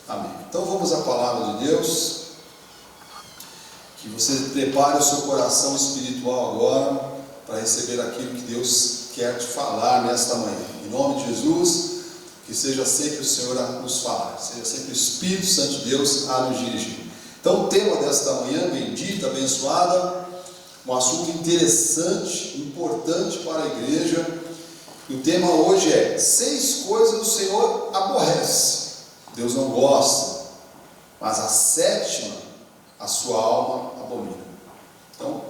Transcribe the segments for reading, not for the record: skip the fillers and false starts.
Amém. Então vamos à palavra de Deus. Que você prepare o seu coração espiritual agora para receber aquilo que Deus quer te falar nesta manhã. Em nome de Jesus, que seja sempre o Senhor a nos falar, seja sempre o Espírito Santo de Deus a nos dirigir. Então o tema desta manhã, bendita, abençoada, um assunto interessante, importante para a igreja. E o tema hoje é: 6 coisas o Senhor aborrece. Deus não gosta, mas a 7ª a sua alma abomina. Então,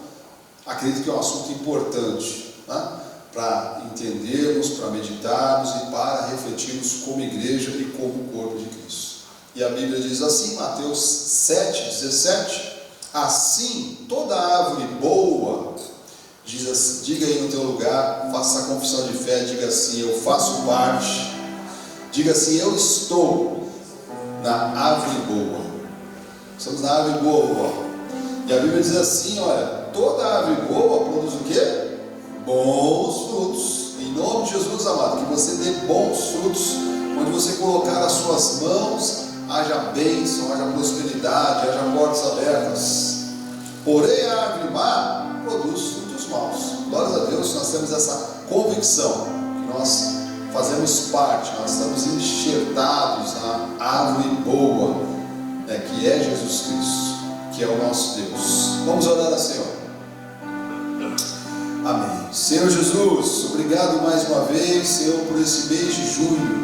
acredito que é um assunto importante, né? Para entendermos, para meditarmos e para refletirmos como igreja e como corpo de Cristo. E a Bíblia diz assim, Mateus 7,17: assim, toda árvore boa, diga aí no teu lugar, faça a confissão de fé, diga assim: eu faço parte, diga assim: eu estou na árvore boa. Estamos na árvore boa. E a Bíblia diz assim: olha, toda árvore boa produz o quê? Bons frutos. Em nome de Jesus, amado, que você dê bons frutos, onde você colocar as suas mãos, haja bênção, haja prosperidade, haja portas abertas. Porém, a árvore má produz frutos maus. Glórias a Deus, nós temos essa convicção que nós fazemos parte, nós estamos enxertados na árvore boa, que é Jesus Cristo, que é o nosso Deus. Vamos orar ao Senhor. Amém. Senhor Jesus, obrigado mais uma vez, Senhor, por esse mês de junho.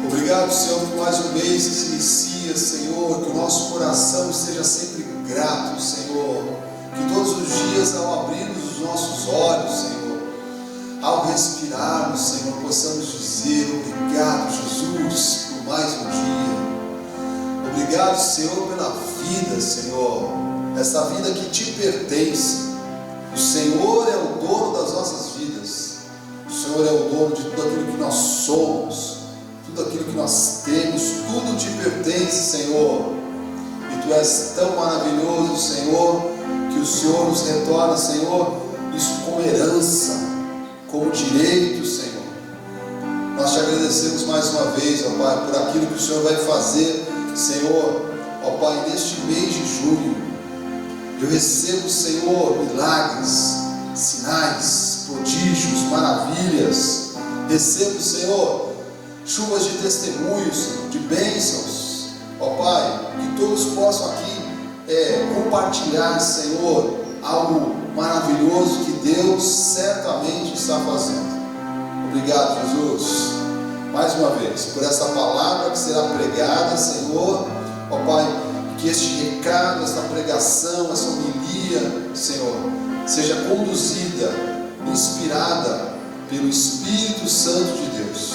Obrigado, Senhor, por mais um mês que se inicia, Senhor, que o nosso coração esteja sempre grato, Senhor, que todos os dias, ao abrirmos os nossos olhos, Senhor, ao respirarmos, Senhor, possamos dizer: obrigado, Jesus, por mais um dia. Obrigado, Senhor, pela vida, Senhor, essa vida que te pertence. O Senhor é o dono das nossas vidas. O Senhor é o dono de tudo aquilo que nós somos, tudo aquilo que nós temos, tudo te pertence, Senhor. E Tu és tão maravilhoso, Senhor, que o Senhor nos retorna, Senhor, isso como herança, como direito, Senhor. Nós te agradecemos mais uma vez, ó Pai, por aquilo que o Senhor vai fazer, Senhor, ó Pai, neste mês de junho. Eu recebo, Senhor, milagres, sinais, prodígios, maravilhas. Recebo, Senhor, chuvas de testemunhos, Senhor, de bênçãos. Ó Pai, que todos possam aqui compartilhar, Senhor, algo maravilhoso que Deus certamente está fazendo. Obrigado, Jesus, mais uma vez, por essa palavra que será pregada, Senhor. Ó Pai, que este recado, esta pregação, essa homilia, Senhor, seja conduzida, inspirada pelo Espírito Santo de Deus.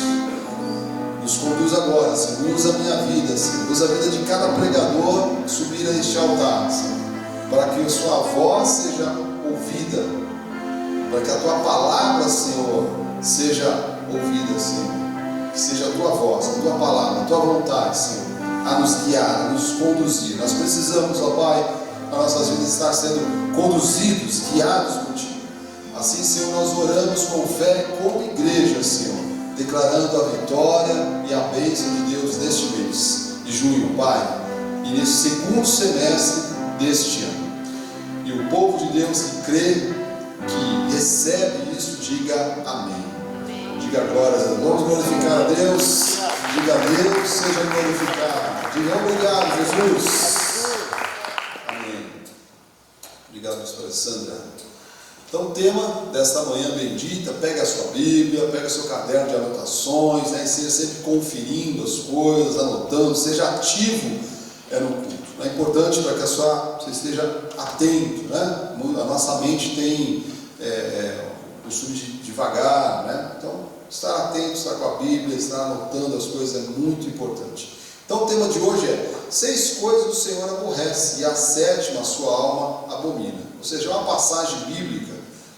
Nos conduz agora, Senhor, usa a minha vida, Senhor, usa a vida de cada pregador subir a este altar, Senhor, para que a sua voz seja ouvida, para que a tua palavra, Senhor, seja ouvida, Senhor, que seja a tua voz, a tua palavra, a tua vontade, Senhor, a nos guiar, a nos conduzir. Nós precisamos, ó Pai, nas nossas vidas estar sendo conduzidos, guiados por Ti. Assim, Senhor, nós oramos com fé como igreja, Senhor, declarando a vitória e a bênção de Deus neste mês de junho, Pai, e nesse segundo semestre deste ano. E o povo de Deus que crê, que recebe isso, diga amém. Diga glória a Deus. Vamos glorificar a Deus. Diga a Deus, seja glorificado. Diga obrigado, Jesus. Amém. Obrigado, pastor Alessandra. Então, o tema desta manhã bendita: pega a sua Bíblia, pega o seu caderno de anotações, e seja sempre conferindo as coisas, anotando, seja ativo no culto. É importante para que você esteja atento, né? A nossa mente tem costume de devagar, né? Então, estar atento, estar com a Bíblia, estar anotando as coisas é muito importante. Então o tema de hoje é: 6 coisas o Senhor aborrece e a 7ª a sua alma abomina. Ou seja, é uma passagem bíblica.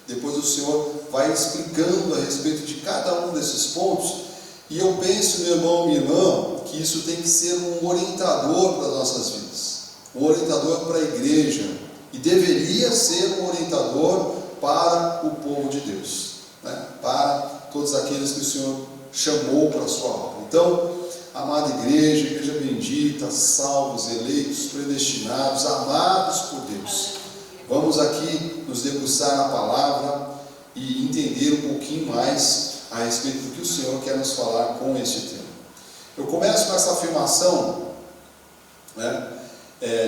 Depois o Senhor vai explicando a respeito de cada um desses pontos. E eu penso, meu irmão, minha irmã, que isso tem que ser um orientador para as nossas vidas, um orientador para a igreja, e deveria ser um orientador para o povo de Deus, né? Para todos aqueles que o Senhor chamou para a sua obra. Então, amada igreja, igreja bendita, salvos, eleitos, predestinados, amados por Deus. Vamos aqui nos debruçar na palavra e entender um pouquinho mais a respeito do que o Senhor quer nos falar com este tema. Eu começo com essa afirmação,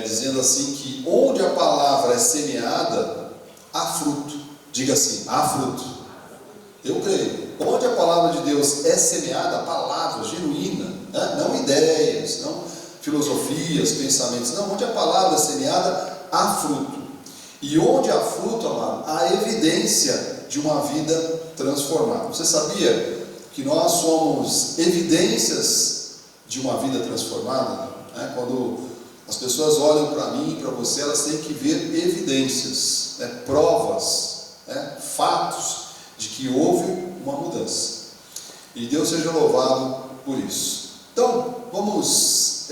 dizendo assim que onde a palavra é semeada, há fruto. Diga assim, há fruto. Eu creio. Onde a palavra de Deus é semeada, a palavra genuína, não ideias, não filosofias, pensamentos, não, onde a palavra é semeada, há fruto. E onde há fruto, amado, há evidência de uma vida transformada. Você sabia que nós somos evidências de uma vida transformada? Quando as pessoas olham para mim e para você, elas têm que ver evidências, provas, fatos de que houve uma mudança. E Deus seja louvado por isso. Então, vamos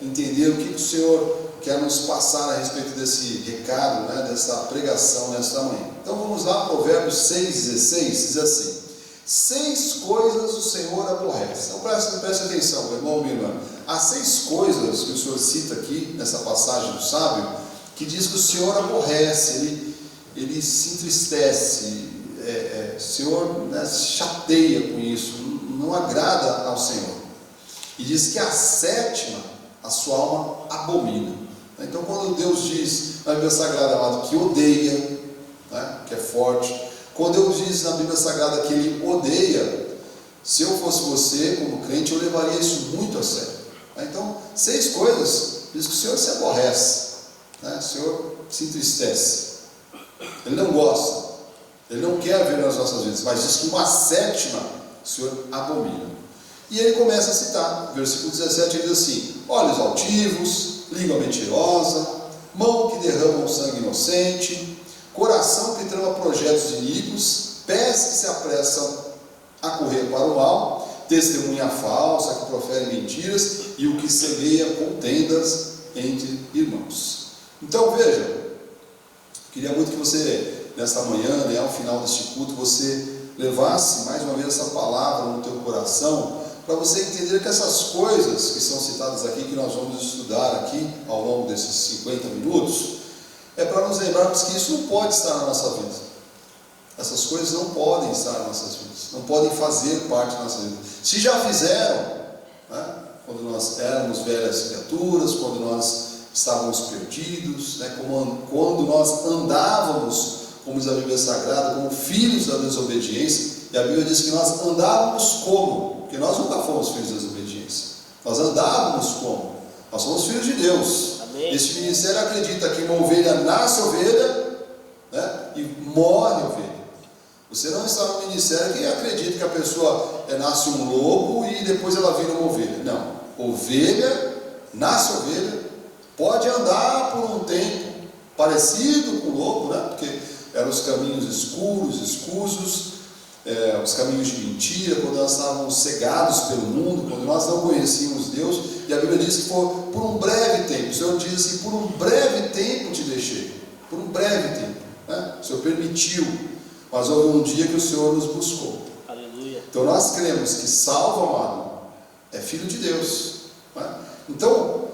entender o que o Senhor quer nos passar a respeito desse recado, dessa pregação nesta manhã. Então vamos lá, Provérbios 6,16, diz assim: 6 coisas o Senhor aborrece. Então preste atenção, meu irmão, minha irmã. Há 6 coisas que o Senhor cita aqui, nessa passagem do sábio, que diz que o Senhor aborrece, ele se entristece, o Senhor se chateia com isso, não agrada ao Senhor. E diz que a 7ª, a sua alma abomina. Então quando Deus diz na Bíblia Sagrada, amado, que odeia, que é forte, quando Deus diz na Bíblia Sagrada que Ele odeia, se eu fosse você, como crente, eu levaria isso muito a sério. Então, 6 coisas diz que o Senhor se aborrece, o Senhor se entristece, Ele não gosta, Ele não quer ver nas nossas vidas, mas diz que uma 7ª o Senhor abomina. E ele começa a citar, versículo 17, ele diz assim: olhos altivos, língua mentirosa, mão que derrama o sangue inocente, coração que trama projetos iníquos, pés que se apressam a correr para o mal, testemunha falsa que profere mentiras e o que semeia contendas entre irmãos. Então veja, queria muito que você, nesta manhã, ao final deste culto, você levasse mais uma vez essa palavra no teu coração, para você entender que essas coisas que são citadas aqui, que nós vamos estudar aqui ao longo desses 50 minutos, é para nos lembrarmos que isso não pode estar na nossa vida. Essas coisas não podem estar nas nossas vidas, não podem fazer parte da nossa vida. Se já fizeram, quando nós éramos velhas criaturas, quando nós estávamos perdidos, quando nós andávamos, como diz a Bíblia Sagrada, como filhos da desobediência, e a Bíblia diz que nós andávamos como? Porque nós nunca fomos filhos da desobediência, nós andávamos como? Nós somos filhos de Deus. Amém. Este ministério acredita que uma ovelha nasce ovelha, e morre ovelha. Você não está no ministério que acredita que a pessoa nasce um lobo e depois ela vira uma ovelha. Não, ovelha, nasce ovelha, pode andar por um tempo parecido com o lobo, porque eram os caminhos escuros, escusos, os caminhos de mentira, quando nós estávamos cegados pelo mundo, quando nós não conhecíamos Deus, e a Bíblia diz que foi por um breve tempo. O Senhor diz assim: por um breve tempo te deixei, por um breve tempo, o Senhor permitiu, mas houve um dia que o Senhor nos buscou. Aleluia. Então nós cremos que salvo, amado, é filho de Deus, Então,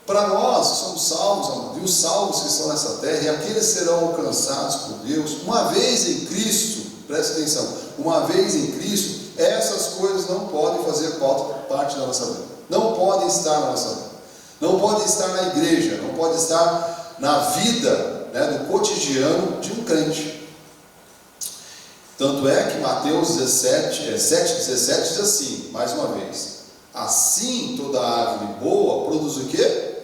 para nós que somos salvos, amado, e os salvos que estão nessa terra, e aqueles serão alcançados por Deus, uma vez em Cristo, preste atenção, uma vez em Cristo, essas coisas não podem fazer parte da nossa vida, não podem estar na nossa vida, não podem estar na igreja, não podem estar na vida, no cotidiano de um crente. Tanto é que Mateus 7,17 diz assim, mais uma vez: assim toda árvore boa produz o quê?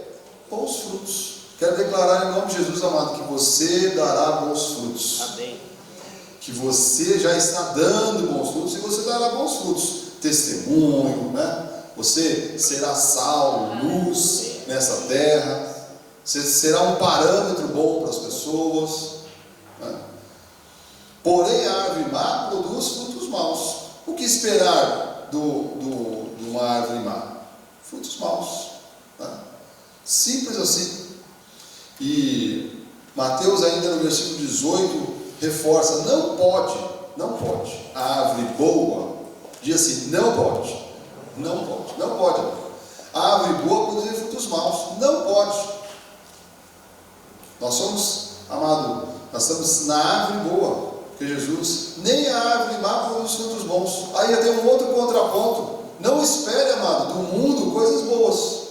Bons frutos. Quero declarar em nome de Jesus, amado, que você dará bons frutos. Amém. Que você já está dando bons frutos e você dará bons frutos. Testemunho, Você será sal, luz nessa terra. Você será um parâmetro bom para as pessoas. Porém, a árvore má produz frutos maus. O que esperar de uma árvore má? Frutos maus. Simples assim. E Mateus, ainda no versículo 18, reforça: não pode. A árvore boa diz assim: não pode. Não pode. A árvore boa produzir frutos maus. Não pode. Nós somos, amado, nós estamos na árvore boa, porque Jesus, nem a árvore má produz frutos bons. Aí tem um outro contraponto. Não espere, amado, do mundo coisas boas.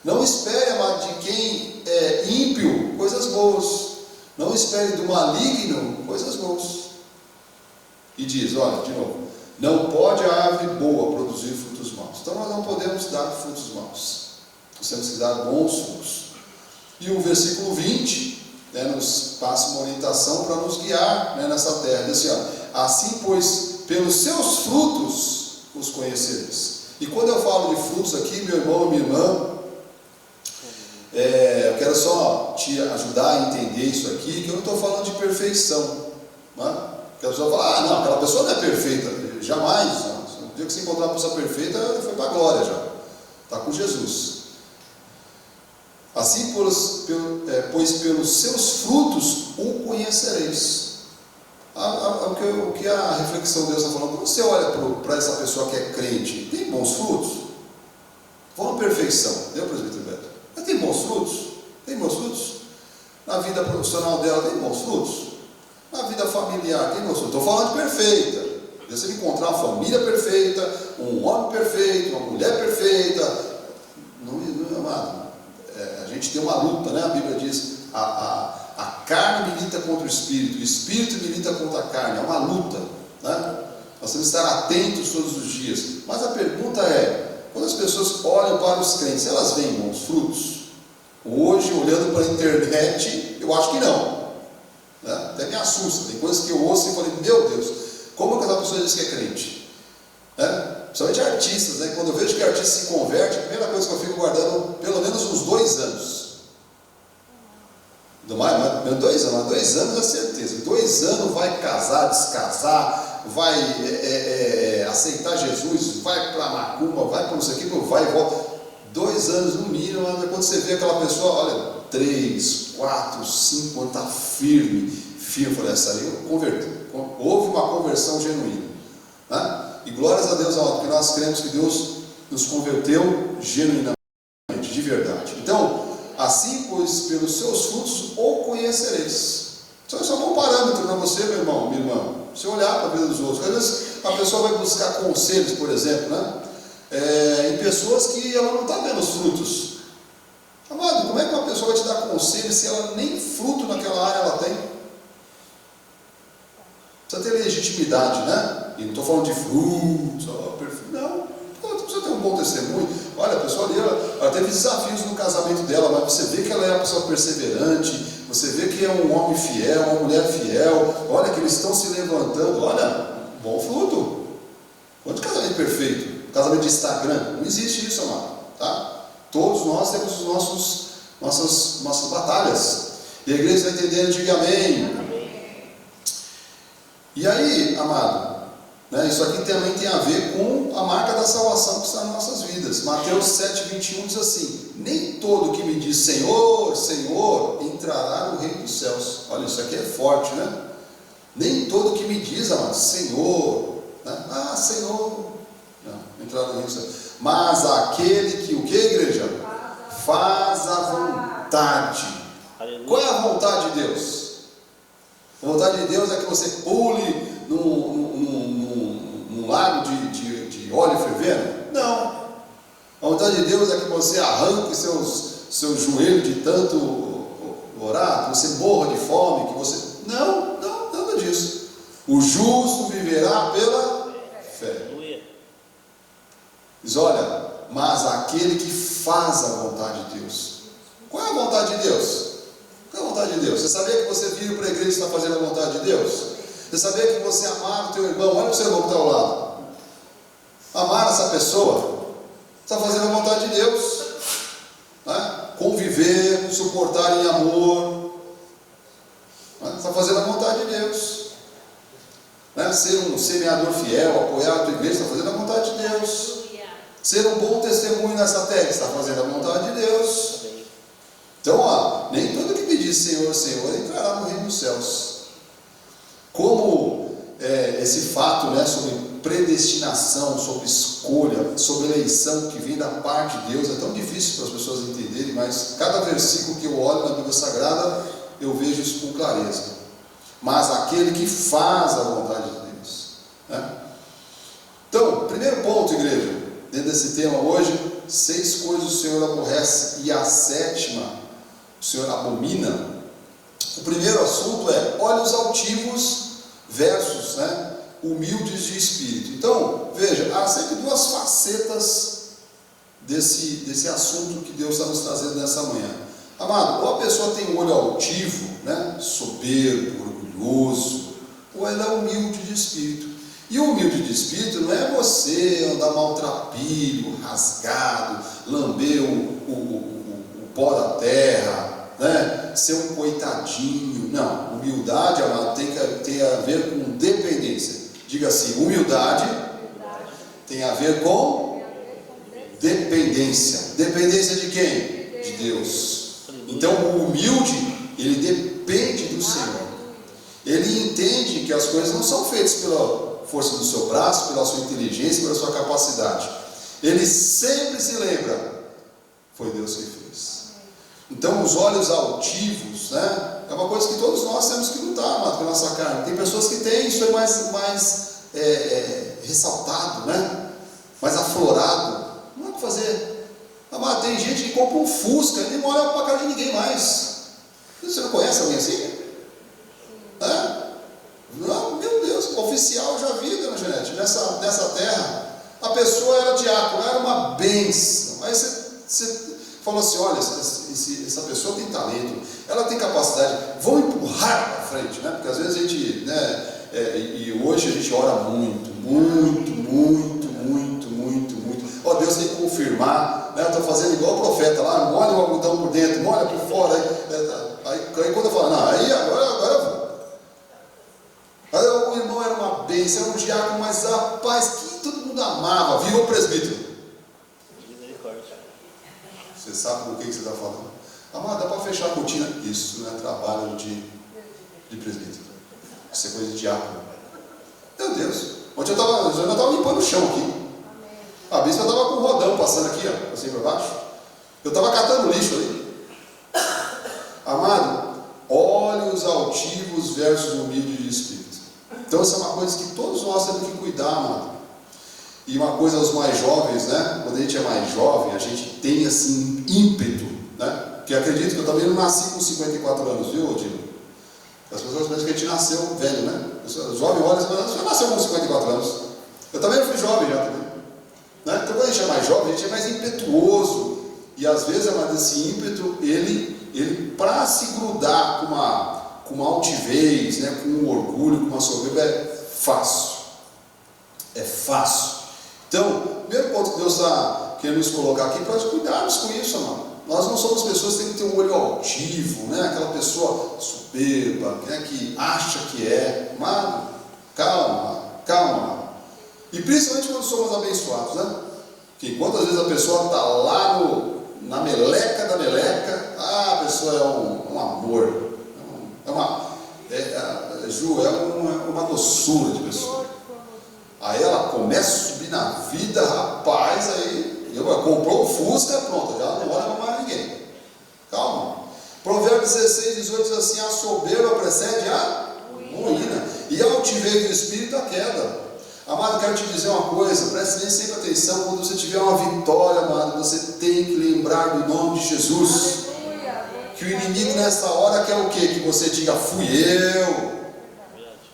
Não espere, amado, de quem é ímpio coisas boas. Não espere do maligno coisas boas. E diz, olha, de novo, não pode a árvore boa produzir frutos maus. Então nós não podemos dar frutos maus. Nós temos que dar bons frutos. E o versículo 20, nos passa uma orientação para nos guiar, nessa terra. Diz assim, ó, assim, pois, pelos seus frutos os conhecereis. E quando eu falo de frutos aqui, meu irmão, minha irmã, eu quero só te ajudar a entender isso aqui, que eu não estou falando de perfeição. Né? Porque a pessoa fala, não, aquela pessoa não é perfeita. Jamais. Não. No dia que você encontrar uma pessoa perfeita, foi para a glória já. Está com Jesus. Assim, pois pelos seus frutos o conhecereis. O que a reflexão de Deus está falando, quando você olha para essa pessoa que é crente, tem bons frutos? Falando perfeição, deu presbítero Beto? Mas tem bons frutos? Tem bons frutos? Na vida profissional dela tem bons frutos? Na vida familiar tem bons frutos? Estou falando de perfeita. Se você encontrar uma família perfeita, um homem perfeito, uma mulher perfeita, não, amado. A gente tem uma luta, né? A Bíblia diz, a carne milita contra o espírito milita contra a carne, é uma luta, né? Nós temos que estar atentos todos os dias. Mas a pergunta é, quando as pessoas olham para os crentes, elas veem bons frutos? Hoje, olhando para a internet, eu acho que não, né? Até me assusta, tem coisas que eu ouço e falei, meu Deus, como que essa pessoa diz que é crente? Né? Principalmente artistas, né? Quando eu vejo que artista se converte, a primeira coisa que eu fico guardando, pelo menos uns 2 anos. Mais 2 anos, mas 2 anos é certeza. 2 anos vai casar, descasar, vai aceitar Jesus, vai para Macumba, vai para não sei o que, vai e volta. 2 anos no mínimo, mas quando você vê aquela pessoa, olha, 3, 4, 5, quando está firme. Eu falei, essa aí eu converti. Houve uma conversão genuína, né? E glórias a Deus, porque nós cremos que Deus nos converteu genuinamente, de verdade. Então, assim, pois, pelos seus frutos o conhecereis. Então, isso é um bom parâmetro para você, meu irmão, minha irmã. Você olhar para a vida dos outros. Às vezes, a pessoa vai buscar conselhos, por exemplo, né? Em pessoas que ela não está vendo os frutos. Amado, como é que uma pessoa vai te dar conselho se ela nem fruto naquela área ela tem? Precisa ter legitimidade, né? E não estou falando de frutos, não. Precisa ter um bom testemunho. Olha, a pessoa ali, ela teve desafios no casamento dela, mas você vê que ela é uma pessoa perseverante, você vê que é um homem fiel, uma mulher fiel, olha que eles estão se levantando, olha, bom fruto. Quanto casamento perfeito? Casamento de Instagram? Não existe isso, amado, tá? Todos nós temos nossas batalhas. E a igreja está entendendo, diga amém. E aí, amado, né, isso aqui também tem a ver com a marca da salvação que está nas nossas vidas. Mateus 7,21 diz assim: nem todo que me diz Senhor, Senhor, entrará no reino dos céus. Olha, isso aqui é forte, né? Nem todo que me diz, amado, Senhor, né? Senhor, não entrará no reino dos céus. Mas aquele que, o que, igreja? Faz a vontade. Aleluia. Qual é a vontade de Deus? A vontade de Deus é que você pule num lago de óleo fervendo? Não. A vontade de Deus é que você arranque seus joelhos de tanto orar, que você morra de fome, que você... Não, nada disso. O justo viverá pela fé. Diz, olha, mas aquele que faz a vontade de Deus. Qual é a vontade de Deus? Qual é a vontade de Deus? Você sabia que você vir para a igreja e está fazendo a vontade de Deus? Você sabia que você amar o teu irmão? Olha para o seu irmão que está ao lado. Amar essa pessoa, está fazendo a vontade de Deus, né? Conviver, suportar em amor, né? Está fazendo a vontade de Deus, né? Ser um semeador fiel, apoiar a tua igreja, está fazendo a vontade de Deus. Ser um bom testemunho nessa terra, está fazendo a vontade de Deus. Então, nem todo que me diz Senhor, Senhor, entrará no reino dos céus. Como esse fato, né, sobre predestinação, sobre escolha, sobre eleição que vem da parte de Deus. É tão difícil para as pessoas entenderem, mas cada versículo que eu olho na Bíblia Sagrada, eu vejo isso com clareza. Mas aquele que faz a vontade de Deus, né? Então, primeiro ponto, igreja, dentro desse tema hoje, 6 coisas o Senhor aborrece e a 7ª o Senhor abomina. O primeiro assunto é olhos altivos versus, né, humildes de espírito. Então, veja, há sempre 2 facetas desse assunto que Deus está nos trazendo nessa manhã. Amado, ou a pessoa tem um olho altivo, né, soberbo, orgulhoso, ou ela é humilde de espírito. E o humilde de espírito não é você andar maltrapilho, rasgado, lamber o pó da terra, né, ser um coitadinho. Não, humildade, amado, tem a ver com dependência. Diga assim, humildade tem a ver com dependência. Dependência de quem? De Deus. Então o humilde, ele depende do Senhor. Ele entende que as coisas não são feitas pela força do seu braço, pela sua inteligência, pela sua capacidade. Ele sempre se lembra, foi Deus que fez. Então os olhos altivos, né, é uma coisa que todos nós temos que lutar, amado, pela nossa carne. Tem pessoas que têm isso mais ressaltado, né, mais aflorado. Não há o que fazer. Amado, tem gente que compra um Fusca e não olha para a cara de ninguém mais. Você não conhece alguém assim? Não, meu Deus, oficial eu já vi, dona Janete, nessa terra. A pessoa era diácono, era uma bênção. Aí você falou assim, olha, essa pessoa tem talento, ela tem capacidade, vão empurrar para frente, né? Porque às vezes a gente, né, e hoje a gente ora muito. Ó, Deus tem que confirmar, né? Eu estou fazendo igual o profeta lá, molha o algodão por dentro, molha por fora. Aí quando eu falo, não, aí agora eu vou. Aí o irmão era uma bênção, era um diácono, mas rapaz, que todo mundo amava, virou presbítero. Você sabe do que você está falando? Amado, dá para fechar a cortina? Isso não é trabalho de presbítero. Isso é coisa de diácono. Meu Deus, ontem eu estava limpando o chão aqui. A bispa estava com o rodão passando aqui, ó, assim para baixo. Eu estava catando lixo ali. Amado, olhos altivos versus humilde de espírito. Então essa é uma coisa que todos nós temos que cuidar, amado. E uma coisa aos mais jovens, né? Quando a gente é mais jovem, a gente tem assim ímpeto, né? Porque acredito que eu também não nasci com 54 anos, viu, Odilo? As pessoas pensam que a gente nasceu velho, né? Os jovens olham e falam, você nasceu com 54 anos. Eu também fui jovem já também. Né? Então quando a gente é mais jovem, a gente é mais impetuoso. E às vezes, amado, esse ímpeto, ele para se grudar com uma altivez, né? Com um orgulho, com uma soberba, é fácil. É fácil. Então, o primeiro ponto que Deus está querendo nos colocar aqui, para nós cuidarmos com isso, amado. Nós não somos pessoas que têm que ter um olho altivo, né? Aquela pessoa soberba, né? Que acha que é. Amado, calma. E principalmente quando somos abençoados, né? Que quantas vezes a pessoa está lá na meleca da meleca, a pessoa é um amor, Ju, é uma doçura de pessoa. Aí ela começa a subir na vida, rapaz, aí comprou o Fusca, pronto, já não olha para mais ninguém. Calma. Provérbios 16:18 diz assim, a soberba precede a ruína, e a altivez do espírito a queda. Amado, quero te dizer uma coisa, preste bem sempre atenção, quando você tiver uma vitória, amado, você tem que lembrar do nome de Jesus. Que o inimigo nessa hora quer o quê? Que você diga, fui eu,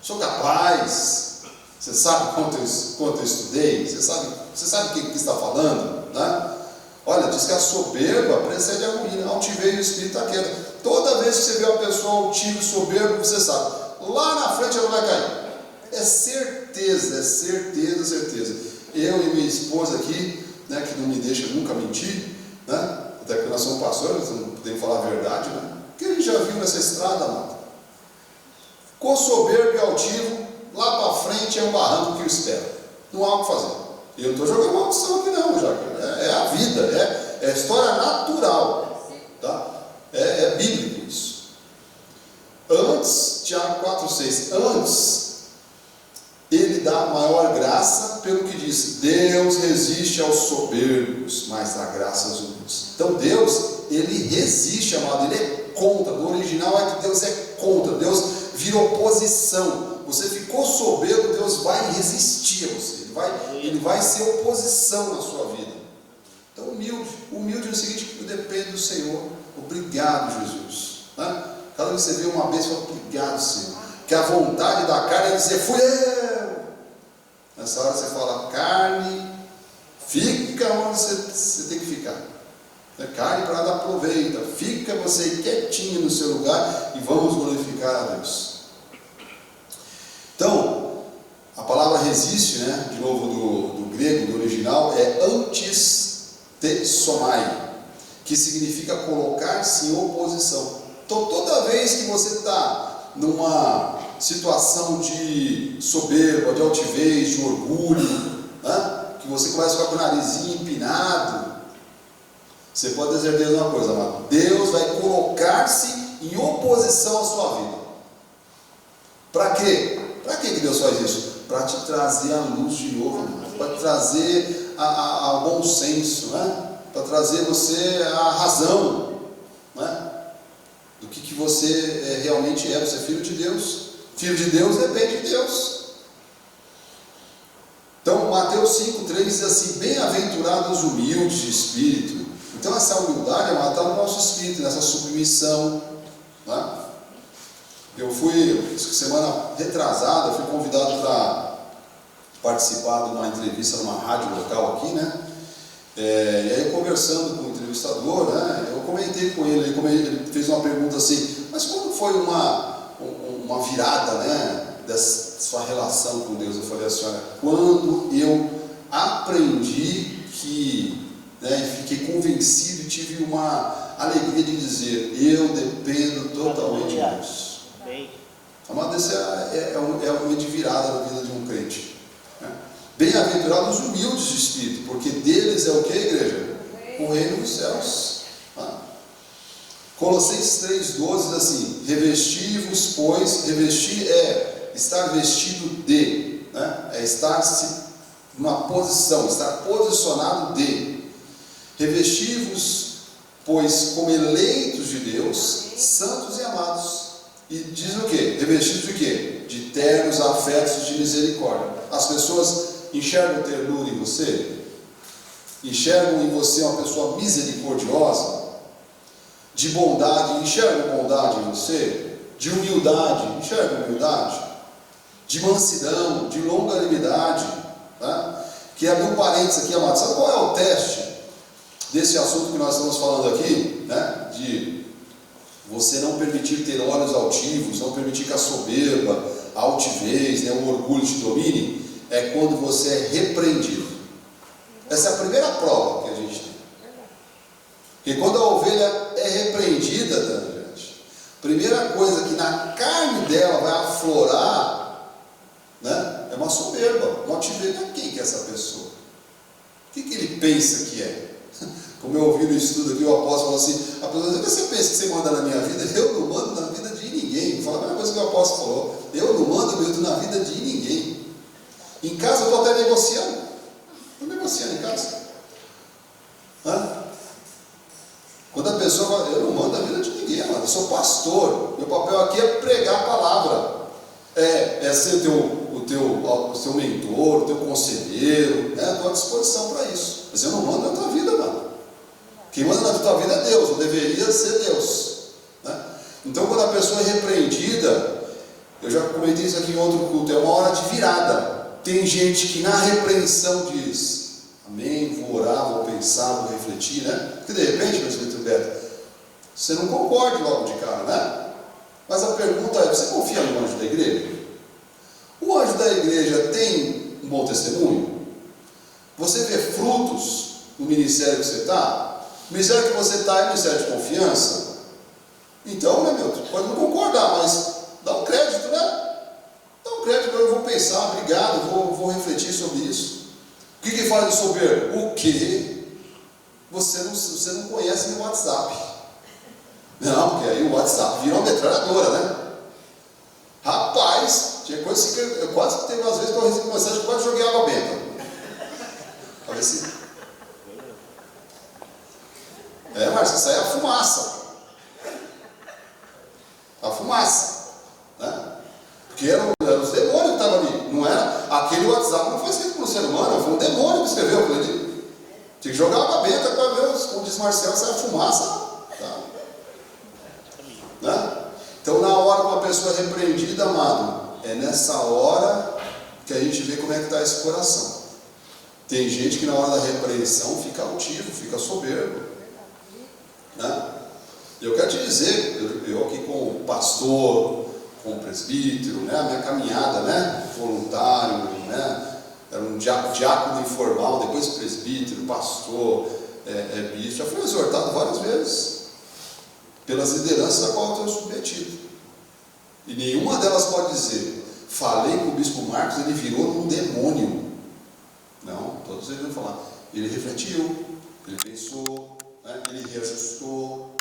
sou capaz. Você sabe quanto eu estudei? Você sabe o que está falando? Né? Olha, diz que a soberba precede a ruína, a altivez do espírito a queda. Toda vez que você vê uma pessoa altiva e soberba, você sabe, lá na frente ela vai cair. É certeza. Eu e minha esposa aqui, né, que não me deixa nunca mentir, né? Até porque nós somos pastores, não podemos falar a verdade, né? O que a gente já viu nessa estrada, amado? Ficou soberbo e altivo, lá para frente é um barranco que o espera. Não há o que fazer. Eu não estou jogando maldição aqui não, Jaque. É a vida, é a história natural. Tá? É bíblico isso. Antes, Tiago 4,6, antes, ele dá maior graça, pelo que diz, Deus resiste aos soberbos, mas dá graça aos humildes. Então Deus, Ele resiste, amado, Ele é contra. No original é que Deus é contra, Deus vira oposição. Você ficou soberbo, Deus vai resistir a você, Ele vai ser oposição na sua vida. Então humilde no seguinte, que depende do Senhor. Obrigado, Jesus, né? Cada vez que você vê uma bênção, fala, obrigado, Senhor. Que a vontade da carne é dizer, fui eu. Nessa hora você fala, carne, fica onde você tem que ficar. Carne para nada aproveita, fica você quietinho no seu lugar e vamos glorificar a Deus. Então, a palavra resiste, né, de novo do grego, do original, é antistesomai, que significa colocar-se em oposição. Então, toda vez que você está numa situação de soberba, de altivez, de orgulho, né, que você começa a ficar com o narizinho empinado, você pode ter certeza de uma coisa, amado, Deus vai colocar-se em oposição à sua vida. Para quê? Para que Deus faz isso? Para te trazer a luz de novo, para te trazer a bom senso, né? Para trazer você a razão, né? Do que você realmente é. Você é filho de Deus. Filho de Deus depende de Deus. Então Mateus 5,3 diz assim, bem-aventurados os humildes de espírito. Então essa humildade está no nosso espírito, nessa submissão, né? Eu fui, semana retrasada, fui convidado para participar de uma entrevista numa rádio local aqui, né? E aí, conversando com o entrevistador, né, eu comentei com ele, ele fez uma pergunta assim, mas quando foi uma virada, né, dessa sua relação com Deus? Eu falei assim, olha, quando eu aprendi e fiquei convencido e tive uma alegria de dizer, eu dependo totalmente de Deus. Amado, esse é um momento de virada na vida de um crente, né? Bem-aventurados os humildes de espírito, porque deles é o que, igreja? O reino dos céus. Colossenses 3,12 diz assim, revesti-vos, pois, revestir é estar vestido de, né? É estar-se numa posição, estar posicionado de. Revesti-vos, pois, como eleitos de Deus, santos e amados. E diz o quê? Revestidos de quê? De ternos afetos de misericórdia. As pessoas enxergam ternura em você? Enxergam em você uma pessoa misericordiosa? De bondade, enxergam bondade em você? De humildade, enxergam humildade? De mansidão, de longanimidade, tá? Que abrir um parênteses aqui, amado, sabe qual é o teste desse assunto que nós estamos falando aqui, né? De você não permitir ter olhos altivos, não permitir que a soberba, a altivez, né, o orgulho te domine, é quando você é repreendido. Essa é a primeira prova que a gente tem. Porque quando a ovelha é repreendida, gente, primeira coisa que na carne dela vai aflorar, né, é uma soberba, uma altivez. Quem que é essa pessoa? O que ele pensa que é? Como eu ouvi no estudo aqui, o apóstolo falou assim, a pessoa diz, você pensa que você manda na minha vida? Eu não mando na vida de ninguém. Fala a mesma coisa que o apóstolo falou, eu não mando mesmo na vida de ninguém. Em casa eu estou até negociando. Estou negociando em casa. Quando a pessoa fala, eu não mando na vida de ninguém, mano. Eu sou pastor, meu papel aqui é pregar a palavra, é ser o seu mentor, o teu conselheiro, né? Estou à disposição para isso. Mas eu não mando na tua vida, mano. Quem manda na tua vida é Deus, ou deveria ser Deus, né? Então, quando a pessoa é repreendida, eu já comentei isso aqui em outro culto, é uma hora de virada. Tem gente que na repreensão diz, amém, vou orar, vou pensar, vou refletir, né? Porque de repente, presbítero Beto, você não concorda logo de cara, né? Mas a pergunta é, você confia no anjo da igreja? O anjo da igreja tem um bom testemunho? Você vê frutos no ministério que você está? O ministério que você está é ministério de confiança? Então, né, meu, pode não concordar, mas dá um crédito, né? Dá um crédito, eu vou pensar, obrigado, vou refletir sobre isso. O que fala de soberbo? O quê? Você não conhece meu WhatsApp. Não, porque aí o WhatsApp vira uma metralhadora, né? Rapaz, Tinha coisas que eu quase teve às vezes que eu recebi mensagem que eu quase joguei água benta. Para ver se. Márcio, isso aí é a fumaça. A fumaça. Né? Porque eram os demônios que estavam ali. Não era. Aquele WhatsApp não foi escrito por um ser humano, foi um demônio que escreveu aquilo ali. Tinha que jogar água benta para ver, como diz Marcelo, essa é a fumaça. Tá? Né? Então, na hora que uma pessoa é repreendida, amado, é nessa hora que a gente vê como é que está esse coração. Tem gente que na hora da repreensão fica altivo, fica soberbo. Né? Eu quero te dizer, eu aqui como pastor, como presbítero, né, a minha caminhada, né, voluntário, né, era um diácono informal, depois presbítero, pastor, bispo, já fui exortado várias vezes pelas lideranças a qual eu estou submetido. E nenhuma delas pode dizer, falei com o bispo Marcos, ele virou um demônio. Não, todos eles vão falar, ele refletiu, ele pensou, né, ele reajustou.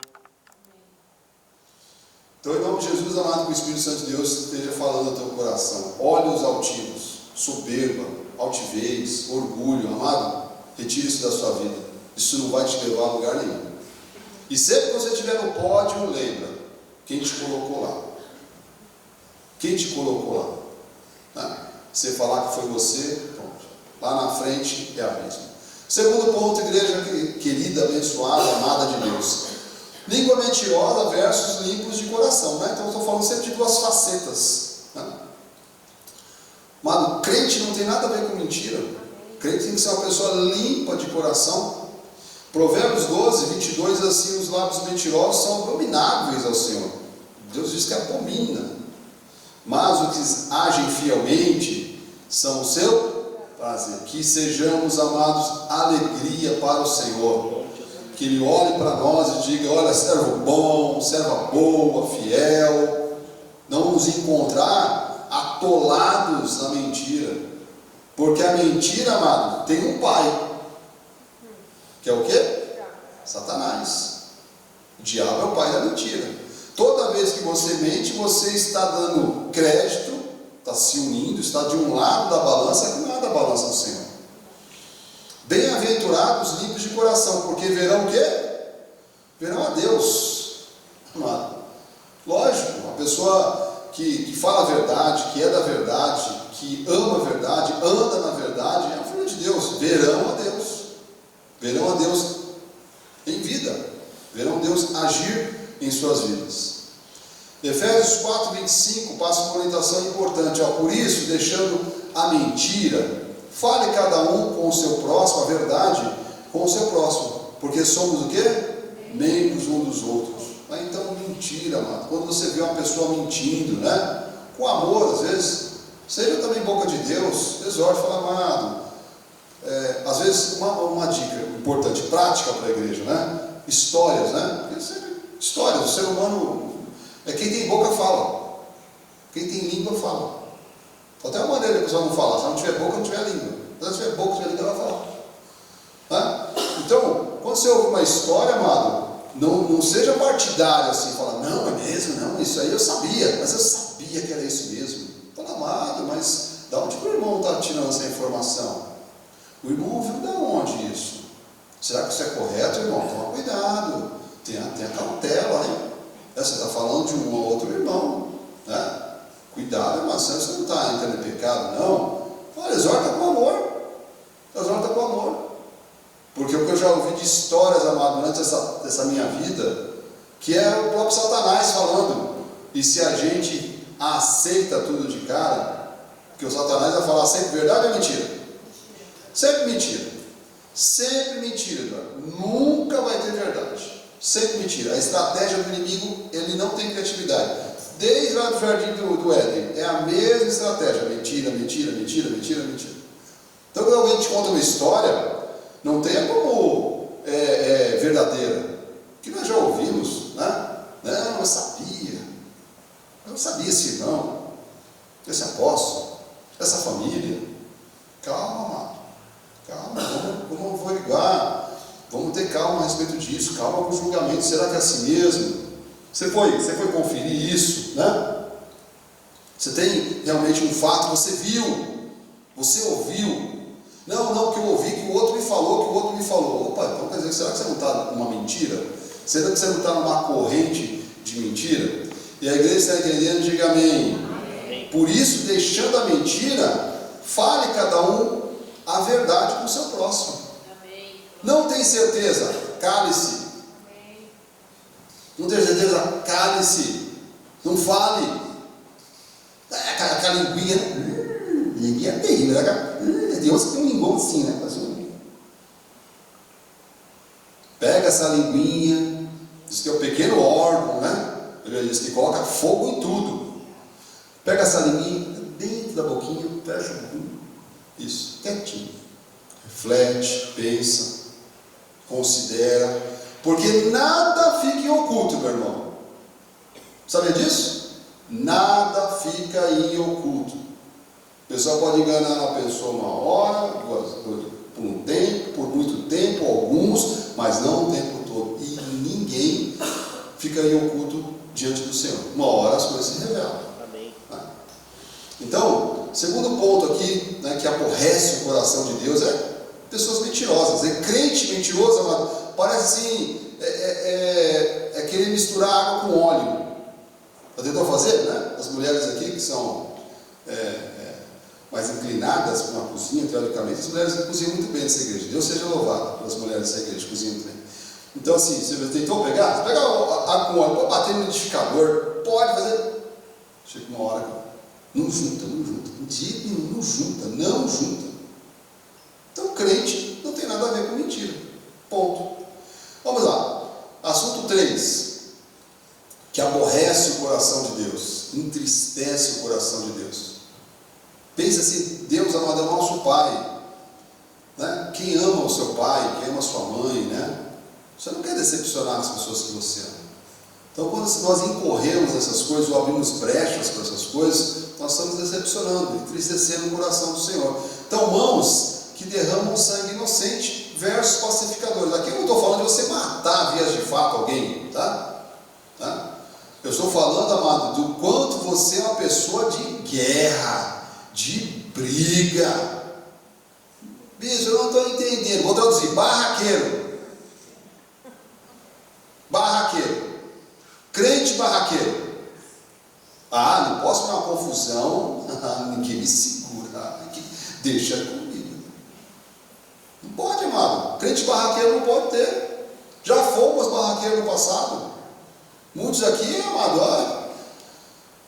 Então, em nome de Jesus, amado, que o Espírito Santo de Deus esteja falando no teu coração. Olhos altivos, soberba, altivez, orgulho, amado, retire isso da sua vida. Isso não vai te levar a lugar nenhum. E sempre que você estiver no pódio, lembra quem te colocou lá. Quem te colocou lá? Né? Você falar que foi você, pronto. Lá na frente é abismo. Segundo ponto, igreja querida, abençoada, amada de Deus. Língua mentirosa versus limpos de coração. Né? Então eu estou falando sempre de duas facetas. Né? Mas crente não tem nada a ver com mentira. Crente tem que ser uma pessoa limpa de coração. Provérbios 12, 22 diz assim: os lábios mentirosos são abomináveis ao Senhor. Deus diz que abomina. Mas os que agem fielmente são o seu prazer. Que sejamos, amados, alegria para o Senhor. Que Ele olhe para nós e diga: olha, servo bom, serva boa, fiel. Não nos encontrar atolados na mentira. Porque a mentira, amado, tem um pai. Que é o quê? Satanás. O diabo é o pai da mentira. Toda vez que você mente, você está dando crédito, está se unindo, está de um lado da balança, que não é da balança do Senhor. Bem-aventurados limpos de coração, porque verão o quê? Verão a Deus. Amado. Lógico, uma pessoa que fala a verdade, que é da verdade, que ama a verdade, anda na verdade, é a filha de Deus. Verão a Deus. Verão a Deus em vida. Verão Deus agir em suas vidas. Efésios 4, 25 passa uma orientação importante. Por isso, deixando a mentira, fale cada um com o seu próximo, a verdade com o seu próximo. Porque somos o quê? Membros um dos outros. Então, mentira, amado. Quando você vê uma pessoa mentindo, né? Com amor, às vezes, seja também boca de Deus, exorte, fala, amado. Às vezes, uma dica importante, prática para a igreja, né? Histórias, né? Histórias, o ser humano é quem tem boca fala, quem tem língua fala. Até a maneira que a pessoa não fala, se ela não tiver boca, não tiver língua. Se ela tiver boca, não tiver língua, ela vai falar. Né? Então, quando você ouve uma história, amado, não seja partidário assim, fala, não, é mesmo, não, isso aí eu sabia, mas eu sabia que era isso mesmo. Fala, amado, mas da onde que o irmão está tirando essa informação? O irmão ouviu da onde isso? Será que isso é correto, irmão? Toma cuidado, tenha cautela, hein? Você está falando de um ou outro irmão, né? Cuidado, irmão, você não está entrando em pecado, não. Olha, exorta com amor. Exorta com amor. Porque o que eu já ouvi de histórias, amado, durante essa minha vida, que é o próprio Satanás falando. E se a gente aceita tudo de cara, porque o Satanás vai falar sempre verdade ou mentira? Sempre mentira. Sempre mentira, Eduardo. Nunca vai ter verdade. Sempre mentira. A estratégia do inimigo, ele não tem criatividade. Desde lá do jardim do Éden, é a mesma estratégia. Mentira, mentira, mentira, mentira, mentira. Então, quando alguém te conta uma história, não tenha como verdadeira. Que nós já ouvimos, né? Não, eu sabia. Eu sabia esse irmão, esse apóstolo, essa família. Calma, amado. Calma, vamos averiguar. Vamos ter calma a respeito disso. Calma com o julgamento. Será que é assim mesmo? Você foi conferir isso, né? Você tem realmente um fato, você viu, você ouviu. Não, que eu ouvi, que o outro me falou, Opa, então quer dizer, será que você não está numa mentira? Será que você não está numa corrente de mentira? E a igreja está entendendo, diga amém. Amém. Por isso, deixando a mentira, fale cada um a verdade com o seu próximo. Amém. Não tem certeza? Cale-se. Amém. Não tem certeza? Cale-se. Não fale. Aquela linguinha, linguinha é terrível, né? Deus que tem um linguão assim, né? Pega essa linguinha, diz que é o pequeno órgão, né? Ele diz que coloca fogo em tudo. Pega essa linguinha dentro da boquinha, fecha o boquinho. Isso, quietinho. Reflete, pensa, considera. Porque nada fica em oculto, meu irmão. Sabia disso? Nada fica em oculto. O pessoal pode enganar uma pessoa uma hora, por um tempo, por muito tempo, alguns, mas não o tempo todo. E ninguém fica em oculto diante do Senhor. Uma hora as coisas se revelam. Amém. Então, segundo ponto aqui, né, que aborrece o coração de Deus, é pessoas mentirosas. É crente mentiroso, amado, parece assim, é querer misturar água com óleo. Já tentou fazer, né? As mulheres aqui que são mais inclinadas para uma cozinha, teoricamente, as mulheres cozinham muito bem nessa igreja. Deus seja louvado pelas mulheres dessa igreja, cozinham muito bem. Então assim, você tentou pegar? Pega água com óleo, pode bater no liquidificador, pode fazer. Chega uma hora que não junta. Não junta. Então crente não tem nada a ver com mentira. Ponto. Vamos lá. Assunto 3. Que aborrece o coração de Deus, entristece o coração de Deus. Pensa assim, Deus, amado, é o nosso Pai, né? Quem ama o seu pai, quem ama a sua mãe, né? Você não quer decepcionar as pessoas que você ama. Então, quando nós incorremos nessas coisas, ou abrimos brechas para essas coisas, nós estamos decepcionando, entristecendo o coração do Senhor. Então, mãos que derramam sangue inocente versus pacificadores. Aqui eu não estou falando de você matar vias de fato alguém, tá? Eu estou falando, amado, do quanto você é uma pessoa de guerra, de briga. Bicho, eu não estou entendendo. Vou traduzir: barraqueiro. Crente barraqueiro. Não posso ter uma confusão. Ninguém me segura. Deixa comigo. Não pode, amado. Crente barraqueiro não pode ter. Já fomos barraqueiros no passado. Muitos aqui, amado,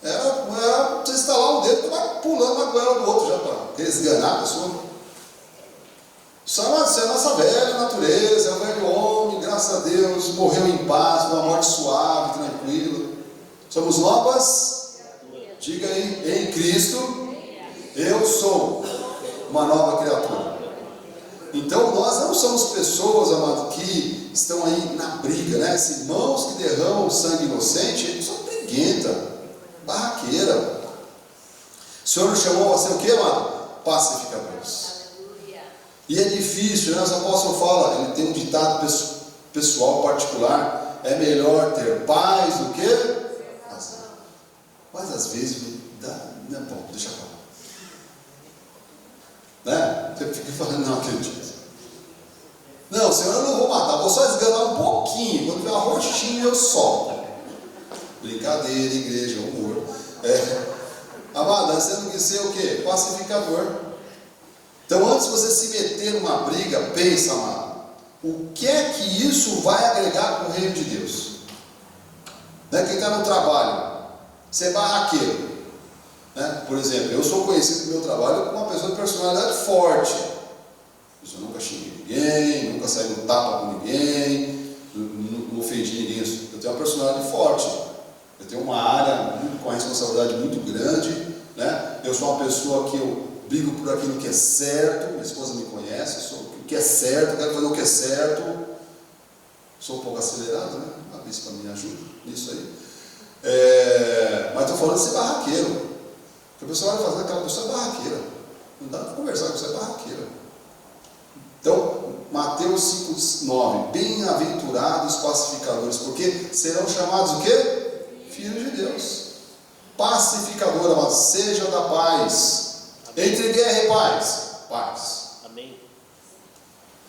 era você estalar o dedo e vai pulando na goela do outro já para querer esganar a pessoa. Isso é a nossa velha natureza, é o velho homem, graças a Deus, morreu em paz, uma morte suave, tranquila. Somos novas, diga aí, em Cristo, eu sou uma nova criatura. Então nós não somos pessoas, amado, que estão aí na briga, né? Esses irmãos que derramam sangue inocente, eles são briguenta, barraqueira. O Senhor nos chamou a ser o que, amado? Pacificadores. E é difícil, né? O apóstolo fala, ele tem um ditado pessoal particular: é melhor ter paz do que razão. Mas às vezes não é bom, deixa falar, né? Você fica falando, não acredito. Não, Senhor, eu não vou matar, vou só esganar um pouquinho. Quando tiver uma roxinha, eu solto. Brincadeira, igreja, humor. Amado, você não quis ser o quê? Pacificador. Então, antes de você se meter numa briga, pensa, amado, o que é que isso vai agregar para o reino de Deus? Né? Quem está no trabalho, você é barraqueiro, né? Por exemplo, eu sou conhecido no meu trabalho como uma pessoa de personalidade forte. Eu nunca xinguei ninguém, nunca saí no tapa com ninguém, não ofendi ninguém. Eu tenho uma personalidade forte, eu tenho uma área com uma responsabilidade muito grande, né? Eu sou uma pessoa que eu brigo por aquilo que é certo. Minha esposa me conhece, eu sou o que é certo, eu quero fazer o que é certo. Sou um pouco acelerado, né? A bispa me ajuda nisso aí. Mas estou falando de ser barraqueiro. Porque a pessoa vai fazer aquela pessoa barraqueira. Não dá para conversar com você, é barraqueira. Então, Mateus 5:9, bem-aventurados pacificadores, porque serão chamados o quê? Filhos de Deus. pacificador, amado. Seja da paz. Amém. Entre guerra e paz. Paz. Amém.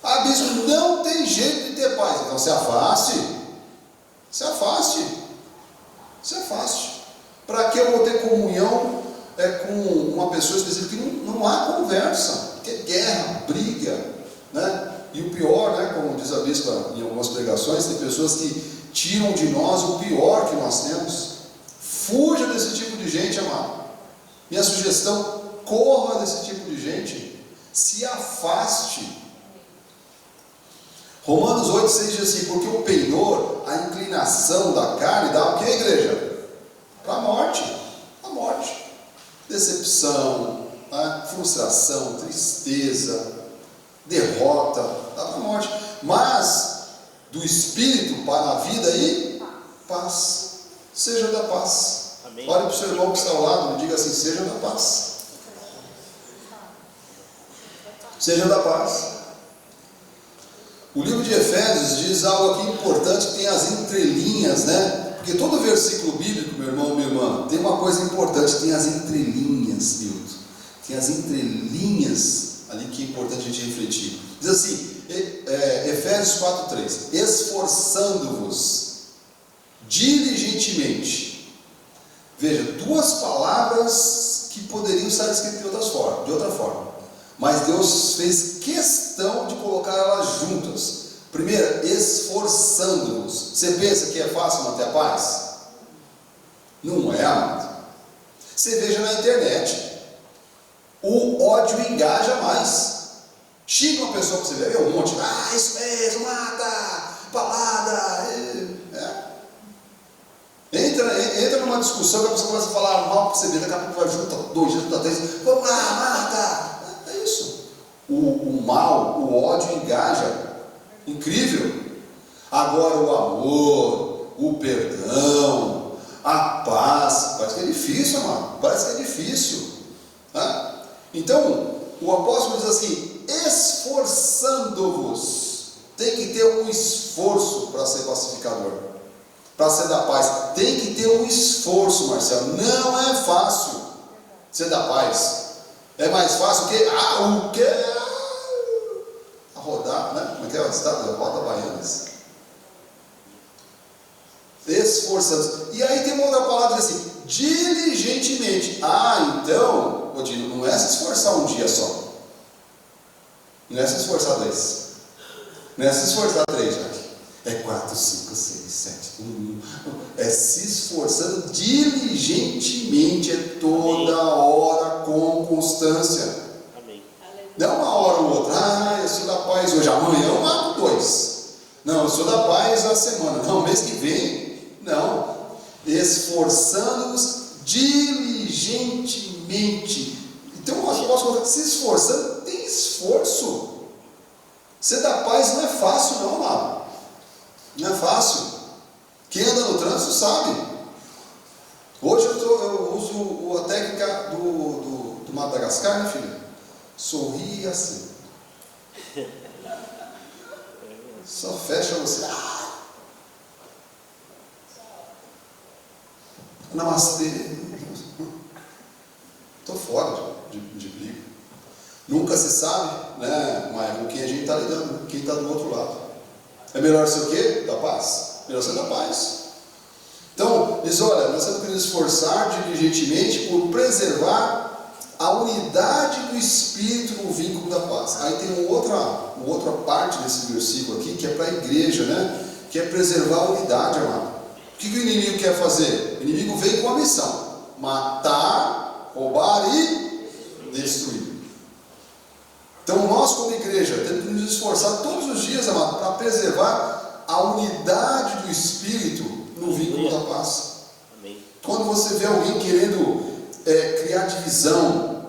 Ah, bispo, não tem jeito de ter paz. Então se afaste. Se afaste. Se afaste. Para que eu vou ter comunhão com uma pessoa específica que não há conversa? Que é guerra, briga, né? E o pior, né, como diz a bispa em algumas pregações, tem pessoas que tiram de nós o pior que nós temos. Fuja desse tipo de gente, amado. Minha sugestão, corra desse tipo de gente. Se afaste. Romanos 8,6 diz assim: porque o penhor, a inclinação da carne, dá o que, igreja? Para a morte. A morte. Decepção, né? Frustração, tristeza, derrota, dá para a morte. Mas do espírito para a vida e paz. Seja da paz. Amém. Olhe para o seu irmão que está ao lado e diga assim: seja da paz. Seja da paz. O livro de Efésios diz algo aqui importante que tem as entrelinhas, né? Porque todo versículo bíblico, meu irmão, minha irmã, tem uma coisa importante, tem as entrelinhas, Milton. Tem as entrelinhas ali que é importante a gente refletir. Diz assim, Efésios 4,3: esforçando-vos diligentemente. Veja, duas palavras que poderiam estar escritas de outra forma. Mas Deus fez questão de colocar elas juntas. Primeiro, esforçando-nos. Você pensa que é fácil manter a paz? Não é, amado. Você veja na internet, o ódio engaja mais. Chega uma pessoa para você ver, um monte, isso mesmo, mata, palada. Entra numa discussão que a pessoa começa a falar mal para você ver, daqui a pouco vai juntar dois, junta três, vamos lá, mata. É isso. O mal, o ódio engaja. Incrível. Agora o amor, o perdão, a paz, parece que é difícil, amado. Parece que é difícil. Né? Então, o apóstolo diz assim: esforçando-vos. Tem que ter um esforço para ser pacificador, para ser da paz. Tem que ter um esforço, Marcelo. Não é fácil ser da paz. É mais fácil que o que? A rodar, né? Como é que é o estado? Roda Baianas. Esforçando. E aí tem uma outra palavra assim: diligentemente. Então, Odino, não é se esforçar um dia só. Não é se esforçar 2. Não é se esforçar 3, já. É 4, 5, 6, 7. É se esforçando diligentemente, é toda hora com constância. Amém. Não uma hora ou outra, eu sou da paz hoje, amanhã eu mato 2. Não, eu sou da paz a semana. Não, mês que vem, não. Esforçando-nos diligentemente. Então eu posso colocar, se esforçando, tem esforço. Ser da paz não é fácil, não, amado. Não é fácil. Quem anda no trânsito sabe. Hoje eu uso a técnica do Madagascar, né, filho? Sorri assim. Só fecha você. Namastê. Estou fora de briga. Nunca se sabe, né, Maia, com quem a gente está lidando, quem está do outro lado. É melhor ser o quê? Da paz. Melhor ser da paz. Então, diz: olha, nós temos que nos esforçar diligentemente por preservar a unidade do Espírito no vínculo da paz. Aí tem uma outra parte desse versículo aqui, que é para a igreja, né? Que é preservar a unidade, amado. O que o inimigo quer fazer? O inimigo vem com a missão: matar, roubar e destruir. Então nós, como igreja, temos que nos esforçar todos os dias, amado, para preservar a unidade do Espírito no vínculo da paz. Amém. Quando você vê alguém querendo criar divisão,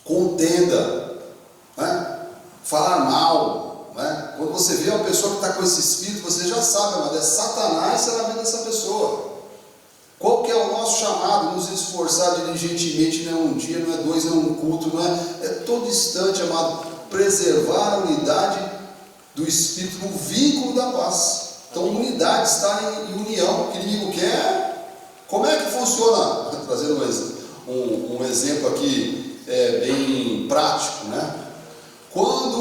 contenda, né? Falar mal, né? Quando você vê uma pessoa que está com esse espírito, você já sabe, amado, é Satanás na vida dessa pessoa. Qual que é o nosso chamado? Nos esforçar diligentemente, não é um dia, não é 2, não é um culto, não é todo instante, amado, preservar a unidade do Espírito no vínculo da paz. Então, unidade está em união. O que o inimigo quer? Como é que funciona? Trazendo um exemplo aqui bem prático, né? Quando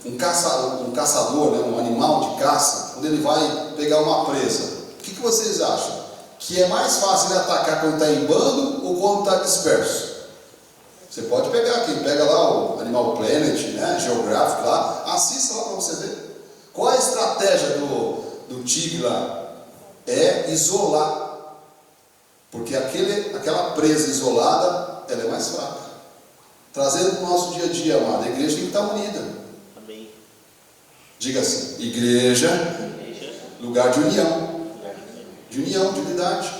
um caçador, né, um animal de caça, quando ele vai pegar uma presa, o que vocês acham? Que é mais fácil ele atacar quando está em bando ou quando está disperso? Você pode pegar, quem pega lá o Animal Planet, né, Geographic lá, assista lá para você ver. Qual a estratégia do tigre lá? É isolar, porque aquela presa isolada, ela é mais fraca. Trazendo para o nosso dia a dia, amado, a igreja tem que estar unida. Amém. Diga assim: igreja, lugar de união, de unidade.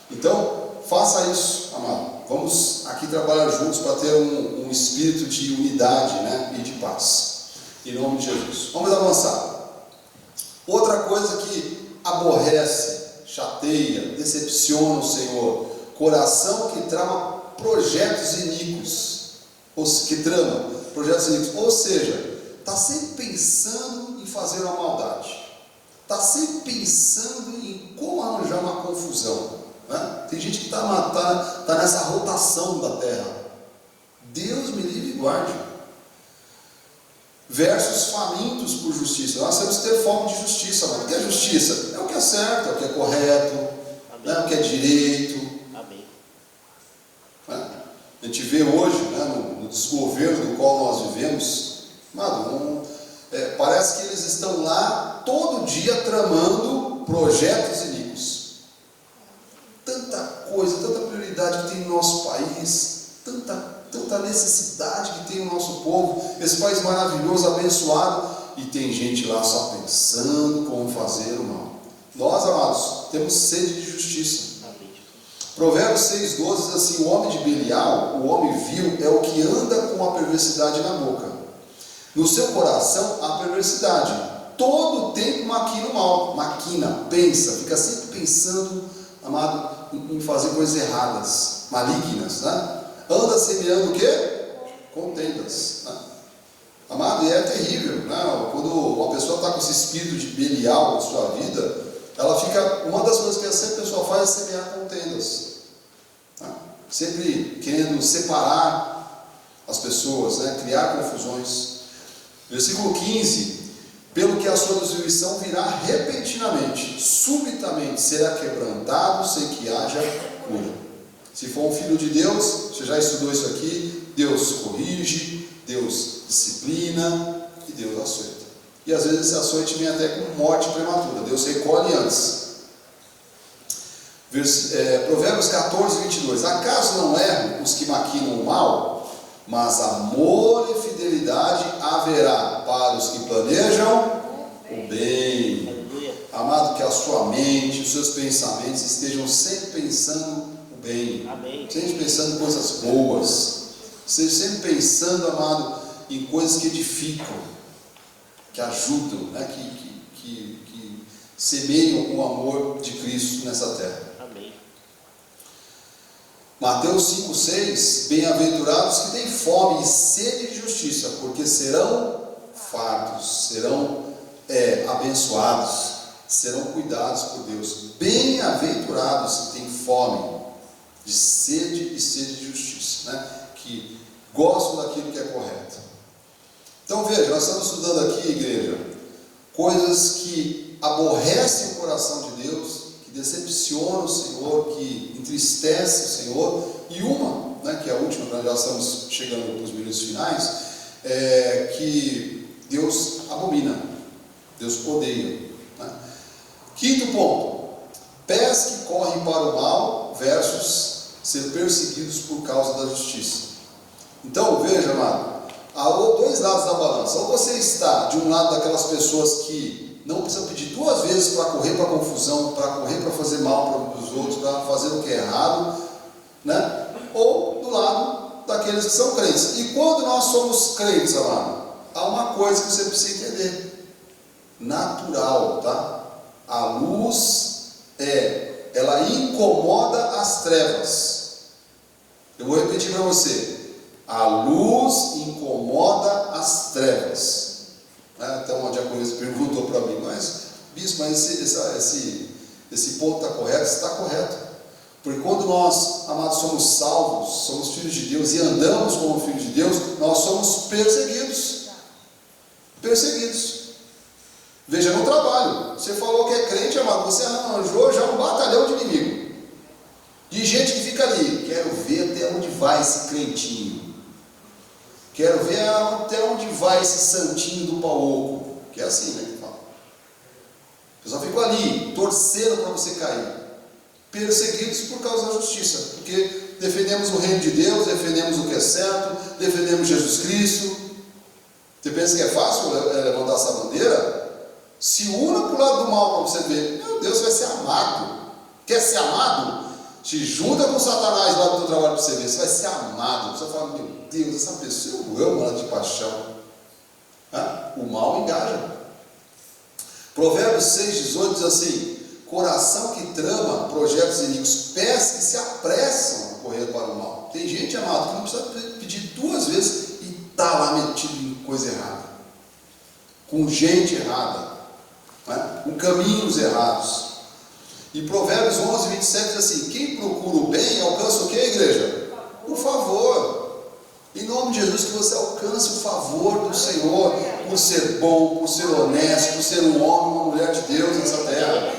Então, faça isso, amado. Vamos aqui trabalhar juntos para ter um espírito de unidade, né, e de paz, em nome de Jesus. Vamos avançar. Outra coisa que aborrece, chateia, decepciona o Senhor: coração que trama projetos iníquos, ou seja, está sempre pensando em fazer uma maldade, está sempre pensando em como arranjar uma confusão, né? Tem gente que está nessa rotação da terra. Deus me livre e guarde. Versos famintos por justiça. Nós temos que ter fome de justiça. Mas o que é justiça? É o que é certo, é o que é correto, né? O que é direito. Amém. Né? A gente vê hoje, né, no desgoverno do qual nós vivemos, parece que eles estão lá todo dia tramando projetos iníquos. Tanta coisa, tanta prioridade que tem no nosso país, tanta necessidade que tem o nosso povo, esse país maravilhoso, abençoado, e tem gente lá só pensando como fazer o mal. Nós, amados, temos sede de justiça. Provérbios 6,12 diz assim: o homem de Belial, o homem vil, é o que anda com a perversidade na boca. No seu coração há perversidade. Todo o tempo maquina o mal. Maquina, pensa, fica sempre pensando, amado, em fazer coisas erradas, malignas, né? Anda semeando o quê? Contendas, né? Amado, e é terrível, né? Quando uma pessoa está com esse espírito de Belial na sua vida, ela fica, uma das coisas que sempre a pessoa faz é semear contendas, né? Sempre querendo separar as pessoas, né? Criar confusões. Versículo 15: pelo que a sua destruição virá repentinamente, subitamente será quebrantado sem que haja cura. Se for um filho de Deus, você já estudou isso aqui, Deus corrige, Deus disciplina e Deus açoita. E às vezes esse açoite vem até com morte prematura, Deus recolhe antes. Provérbios 14:22: acaso não erram os que maquinam o mal? Mas amor e fidelidade haverá para os que planejam o bem. Aleluia. Amado, que a sua mente, os seus pensamentos estejam sempre pensando o bem. Amém. Sempre pensando em coisas boas. Esteja sempre pensando, amado, em coisas que edificam, que ajudam, né? que semeiam o amor de Cristo nessa terra. Mateus 5,6: bem-aventurados que têm fome e sede de justiça, porque serão fartos, serão abençoados, serão cuidados por Deus. Bem-aventurados que têm fome de sede e sede de justiça, né? Que gostam daquilo que é correto. Então veja, nós estamos estudando aqui, igreja, coisas que aborrecem o coração de Deus, decepciona o Senhor, que entristece o Senhor, e uma, né, que é a última, nós já estamos chegando para os minutos finais, que Deus abomina, Deus odeia, né? Quinto ponto: pés que correm para o mal versus ser perseguidos por causa da justiça. Então veja, amado, há dois lados da balança. Ou você está de um lado daquelas pessoas que não precisa pedir duas vezes para correr para a confusão, para correr para fazer mal para os outros, para fazer o que é errado, né? Ou do lado daqueles que são crentes. E quando nós somos crentes, amado, há uma coisa que você precisa entender: natural, tá? A luz ela incomoda as trevas. Eu vou repetir para você: a luz incomoda as trevas. Até uma diaconisa perguntou para mim: mas bispo, mas esse ponto está correto, está correto. Porque quando nós, amados, somos salvos, somos filhos de Deus e andamos como filhos de Deus, nós somos perseguidos. Perseguidos. Veja no trabalho, você falou que é crente, amado, você arranjou já um batalhão de inimigo. De gente que fica ali, quero ver até onde vai esse crentinho. Quero ver até onde vai esse santinho do pau oco. Que é assim, né, que fala. Eu só fico ali, torcendo para você cair. Perseguidos por causa da justiça, porque defendemos o reino de Deus, defendemos o que é certo, defendemos Jesus Cristo. Você pensa que é fácil levantar essa bandeira? Se una para o lado do mal para você ver, meu Deus, você vai ser amado. Quer ser amado? Se junta com Satanás lá do teu trabalho para você ver, você vai ser amado. Você vai falar, meu Deus, essa pessoa eu amo ela de paixão. O mal engaja. Provérbios 6,18 diz assim: coração que trama projetos iníquos, pés que se apressam a correr para o mal. Tem gente, amado, que não precisa pedir 2 vezes e está lá metido em coisa errada, com gente errada, com caminhos errados. E Provérbios 11:27 diz assim: quem procura o bem alcança o que, igreja? O favor. Em nome de Jesus, que você alcance o favor do Senhor, por ser bom, por ser honesto, por ser um homem, uma mulher de Deus nessa terra.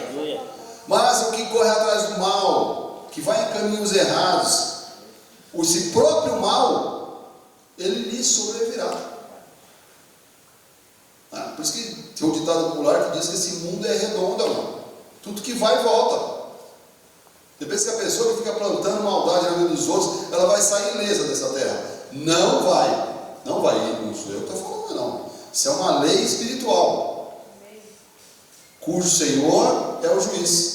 Mas o que corre atrás do mal, que vai em caminhos errados, esse próprio mal, ele lhe sobrevirá. Por isso que tem um ditado popular que diz que esse mundo é redondo, mano. Tudo que vai volta. Você pensa que a pessoa que fica plantando maldade na vida dos outros, ela vai sair ilesa dessa terra? Não vai. Não vai. Não sou eu que estou falando, não. Isso é uma lei espiritual, cujo Senhor é o juiz.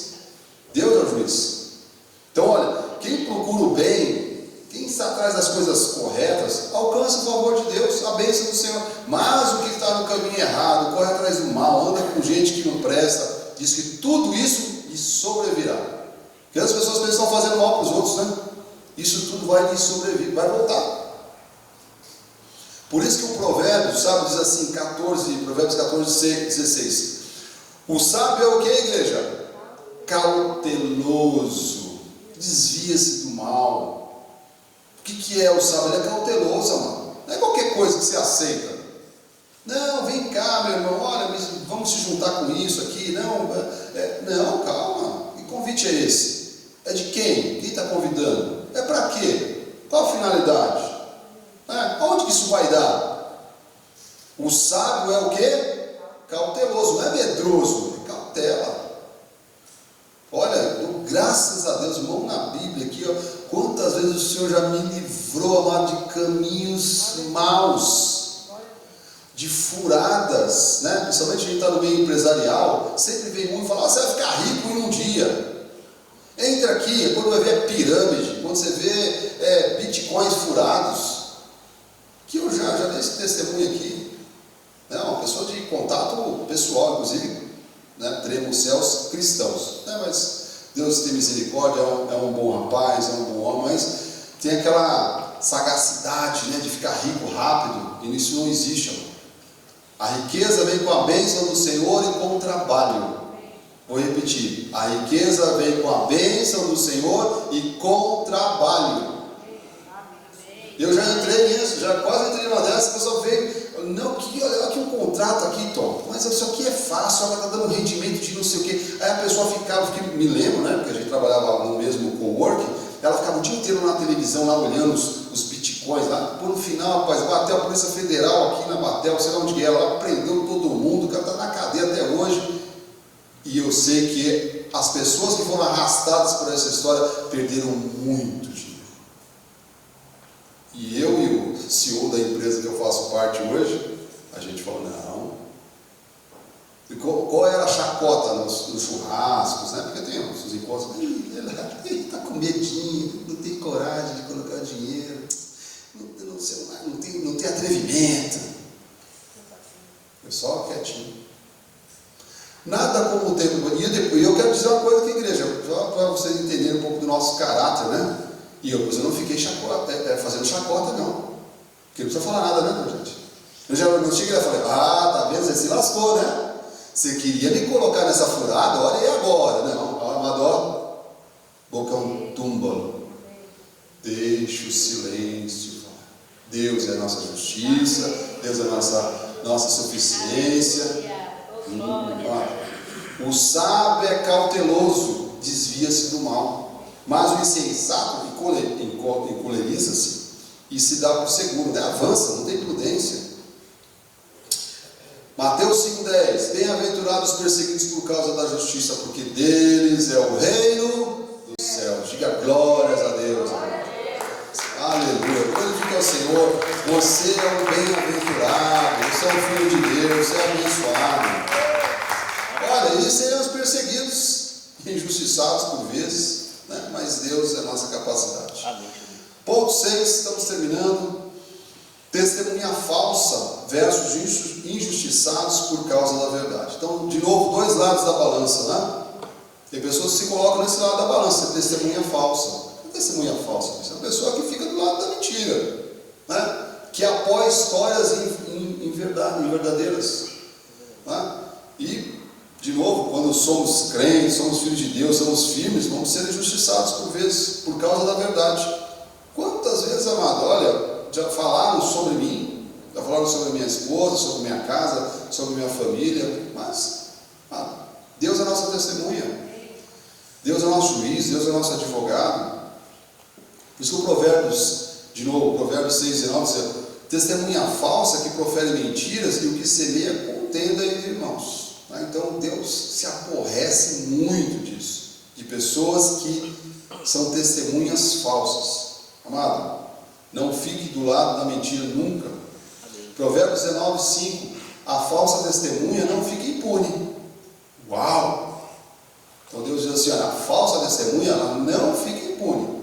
Deus é o juiz. Então, olha, quem procura o bem, quem está atrás das coisas corretas, alcança o favor de Deus, a bênção do Senhor. Mas o que está no caminho errado, corre atrás do mal, anda com gente que não presta, diz que tudo isso lhe sobrevirá. Porque as pessoas pensam que estão fazendo mal para os outros, né? Isso tudo vai lhe sobrevir, vai voltar. Por isso que o Provérbios, sabe, diz assim, Provérbios 14:16. O sábio é o que, igreja? Cauteloso. Desvia-se do mal. O que é o sábio? Ele é cauteloso, mano. Não é qualquer coisa que você aceita. Não, vem cá, meu irmão, olha, vamos se juntar com isso aqui. Não, calma. Que convite é esse? É de quem? Quem está convidando? É para quê? Qual a finalidade? Onde que isso vai dar? O sábio é o quê? Cauteloso, não é medroso, é cautela. Olha, graças a Deus, irmão, na Bíblia aqui, ó, quantas vezes o Senhor já me livrou, amado, de caminhos maus, de furadas, né? Principalmente a gente está no meio empresarial, sempre vem um e fala, você vai ficar rico em um dia. Entra aqui, quando vai ver é pirâmide, quando você vê bitcoins furados, que eu já dei esse testemunho aqui, né? Uma pessoa de contato pessoal, inclusive, né? Tremo os céus cristãos, né? Mas Deus tem misericórdia, é um bom rapaz, é um bom homem, mas tem aquela sagacidade, né? De ficar rico rápido, e isso não existe, amor. A riqueza vem com a bênção do Senhor e com o trabalho. Vou repetir, a riqueza vem com a bênção do Senhor e com o trabalho. Eu já entrei nisso, já quase entrei numa dessas, a pessoa veio, não, olha aqui um contrato aqui, Tom, mas isso aqui é fácil, ela está dando um rendimento de não sei o quê. Aí a pessoa ficava, me lembro, né, porque a gente trabalhava no mesmo coworking, ela ficava o dia inteiro na televisão, lá olhando os bitcoins, lá, por no final, rapaz, bateu a Polícia Federal aqui na Batel, sei lá onde que era, ela prendeu todo mundo, o cara está na cadeia até hoje. E eu sei que as pessoas que foram arrastadas por essa história perderam muito dinheiro. E eu e o CEO da empresa que eu faço parte hoje, a gente falou, não. E qual era a chacota nos churrascos, né? Porque tem os encontros, ele está com medinho, não tem coragem de colocar dinheiro, não tem atrevimento. Foi só quietinho. Nada como o tempo. E eu quero dizer uma coisa aqui, igreja, só para vocês entenderem um pouco do nosso caráter, né? E eu não fiquei fazendo chacota, não. Porque não precisa falar nada, né, gente? Eu já não cheguei lá e falei, tá vendo? Você se lascou, né? Você queria me colocar nessa furada, olha aí agora. Não, Amador, boca é um túmulo. Deixa o silêncio falar. Deus é a nossa justiça, Deus é a nossa suficiência. O sábio é cauteloso, desvia-se do mal, mas o insensato encoleriza-se e se dá por seguro, né? Avança, não tem prudência. Mateus 5,10: Bem-aventurados os perseguidos por causa da justiça, porque deles é o reino dos céus. Diga glórias a Deus. Aleluia. Glorifique ao Senhor. Você é um bem-aventurado, você é um filho de Deus, você é abençoado. Olha, e seremos perseguidos, injustiçados por vezes, né? Mas Deus é a nossa capacidade. Amém. Ponto 6, estamos terminando. Testemunha falsa versus injustiçados por causa da verdade. Então, de novo, dois lados da balança, né? Tem pessoas que se colocam nesse lado da balança, testemunha falsa. O que é testemunha falsa? É uma pessoa que fica do lado da mentira, né? Que apoia histórias verdadeiras, né? E, de novo, quando somos crentes, somos filhos de Deus, somos firmes, vamos ser injustiçados por vezes, por causa da verdade. Quantas vezes, amado, olha, já falaram sobre mim, já falaram sobre minha esposa, sobre minha casa, sobre minha família, mas Deus é a nossa testemunha, Deus é o nosso juiz, Deus é o nosso advogado. Por isso que o Provérbios, de novo, Provérbios 6,19 diz: testemunha falsa que profere mentiras e o que semeia contenda entre irmãos. Então Deus se aborrece muito disso, de pessoas que são testemunhas falsas. Amado, não fique do lado da mentira nunca. Amém. Provérbios 19,5: a falsa testemunha não fica impune. Uau! Então Deus diz assim: a falsa testemunha ela não fica impune.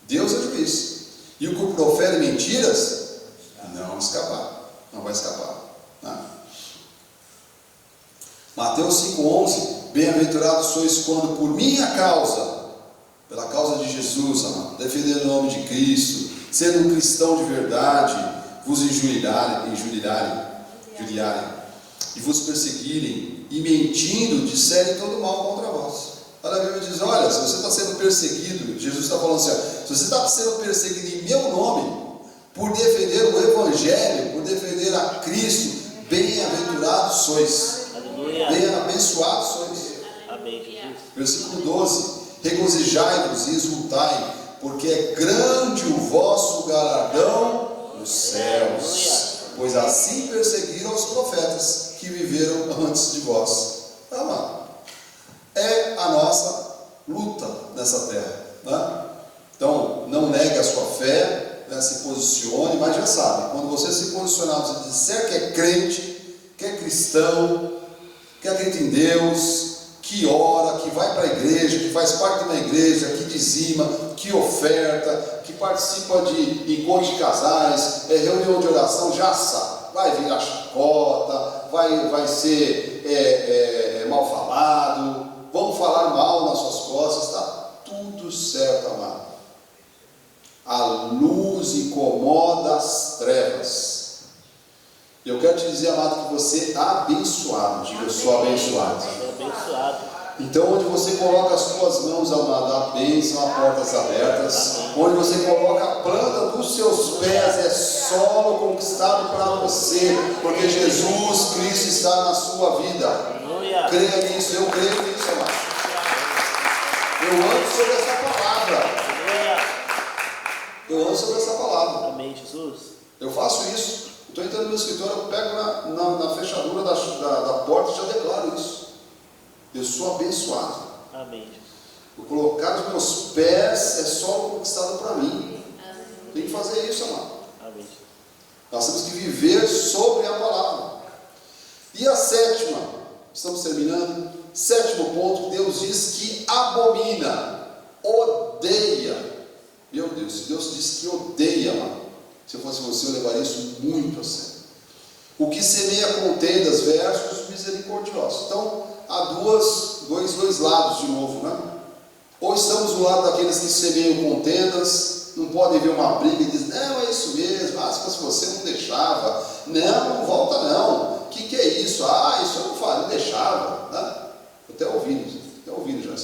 Deus é juiz. E o que profere mentiras não vai escapar. Mateus 5,11: bem-aventurados sois quando por minha causa, pela causa de Jesus, amado, defendendo o nome de Cristo, sendo um cristão de verdade, vos injuriarem e vos perseguirem e mentindo disserem todo mal contra vós. Olha, a Bíblia diz: olha, se você está sendo perseguido, Jesus está falando assim, se você está sendo perseguido em meu nome, por defender o Evangelho, por defender a Cristo, bem-aventurados sois. Bem-abençoados sois. Amém, Jesus. Versículo 12: regozijai-vos e exultai, porque é grande o vosso galardão nos céus, pois assim perseguiram os profetas que viveram antes de vós. Amado, é a nossa luta nessa terra, né? Então, não negue a sua fé, né? Se posicione, mas já sabe, quando você se posicionar, você disser que é crente, que é cristão, que acredita em Deus, que ora, que vai para a igreja, que faz parte de uma igreja, que dizima, que oferta, que participa de encontros de casais, reunião de oração, já sabe, vai vir a chacota, vai ser mal falado, vão falar mal nas suas costas, está tudo certo, amado. A luz incomoda as trevas. Eu quero te dizer, amado, que você é abençoado. Diga: eu sou abençoado. Então, onde você coloca as suas mãos, amado, a bênção, a portas abertas. Onde você coloca a planta dos seus pés, é solo conquistado para você, porque Jesus Cristo está na sua vida. Creia nisso, eu creio nisso, amado. Eu ando sobre essa palavra. Eu ando sobre essa palavra. Amém, Jesus. Eu faço isso. Estou entrando no meu escritório, eu pego na fechadura da porta e já declaro isso. Eu sou abençoado. Amém. O colocar os meus pés é solo conquistado para mim. Tem que fazer isso, amado. Amém. Nós temos que viver sobre a palavra. E a sétima, estamos terminando. Sétimo ponto: Deus diz que abomina, odeia. Meu Deus, se Deus diz que odeia, amado, se eu fosse você, eu levaria isso muito a sério. O que semeia contendas versus misericordiosos. Então, há dois lados de novo, né? Ou estamos do lado daqueles que semeiam contendas, não podem ver uma briga e dizem: não, é isso mesmo, se fosse você não deixava, não volta não, o que é isso? Isso eu não faria, não deixava, né? Até ouvindo já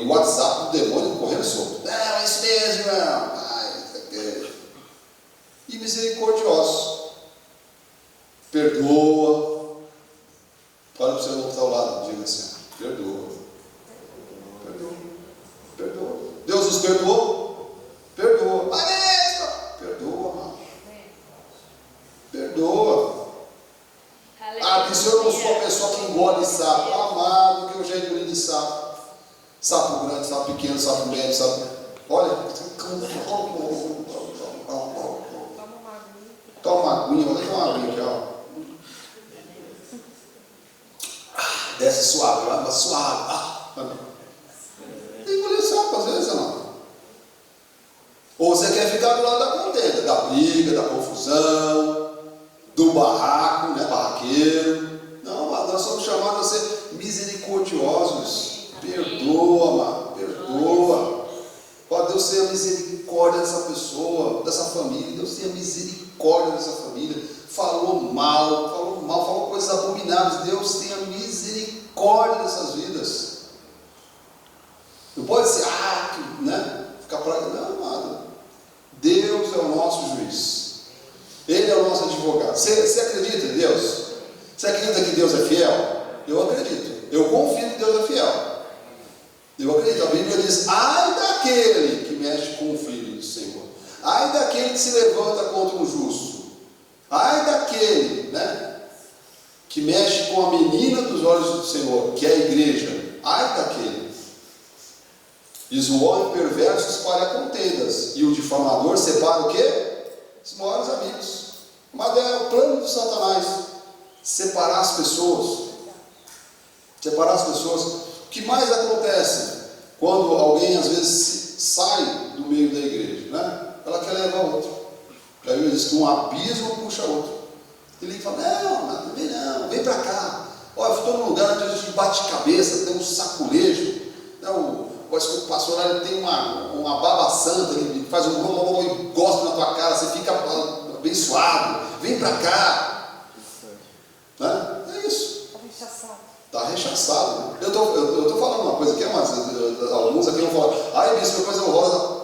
e o WhatsApp do demônio correndo solto. Não, é isso mesmo, irmão. E misericordiosos. Perdoa. Olha para o seu irmão que está ao lado, diga assim: perdoa. Perdoa. Perdoa. Deus nos perdoou? Perdoa. Mas perdoa, mano. Perdoa. Ah, se eu não sou uma pessoa que engole sapo, amado, que eu já engoli de sapo. Sapo grande, sapo pequeno, sapo médio, sapo. Olha, toma uma aguinha, vou tomar uma aguinha aqui, ó. Desce suave, água suave. Tem engolir sapo às vezes, não. Ou você quer ficar do lado da contenda, da briga, da confusão, do barraco, né, barraqueiro. Não, nós somos chamados a ser misericordiosos. Perdoa, mano, perdoa. Ó, Deus tenha misericórdia dessa pessoa, dessa família. Deus tenha misericórdia dessa família. Falou mal, coisas abomináveis. Deus tenha misericórdia dessas vidas. Não pode ser, né? Ficar pra... Não, amado. Deus é o nosso juiz. Ele é o nosso advogado. Você acredita em Deus? Você acredita que Deus é fiel? Eu acredito. Eu confio que Deus é fiel. Eu acredito. A Bíblia diz: ai daquele que mexe com o filho do Senhor. Ai daquele que se levanta contra o justo. Ai daquele, né, que mexe com a menina dos olhos do Senhor, que é a igreja. Ai daquele. Diz: o homem perverso espalha contendas, e o difamador separa o quê? Os maiores amigos. Mas é o plano de Satanás: separar as pessoas. Separar as pessoas. O que mais acontece quando alguém às vezes sai do meio da igreja, né? Ela quer levar outro. A Bíblia diz que um abismo puxa outro. Ele fala: não, vem para cá. Olha, eu estou num lugar onde a gente bate cabeça, tem um saculejo. O pastor ele tem uma baba santa, ele faz um rolô e gosta na tua cara, você fica abençoado. Vem para cá. Né? É isso. Está rechaçado. Eu estou falando uma coisa aqui, mas alguns aqui vão falar: ai, bispo, coisa horrorosa.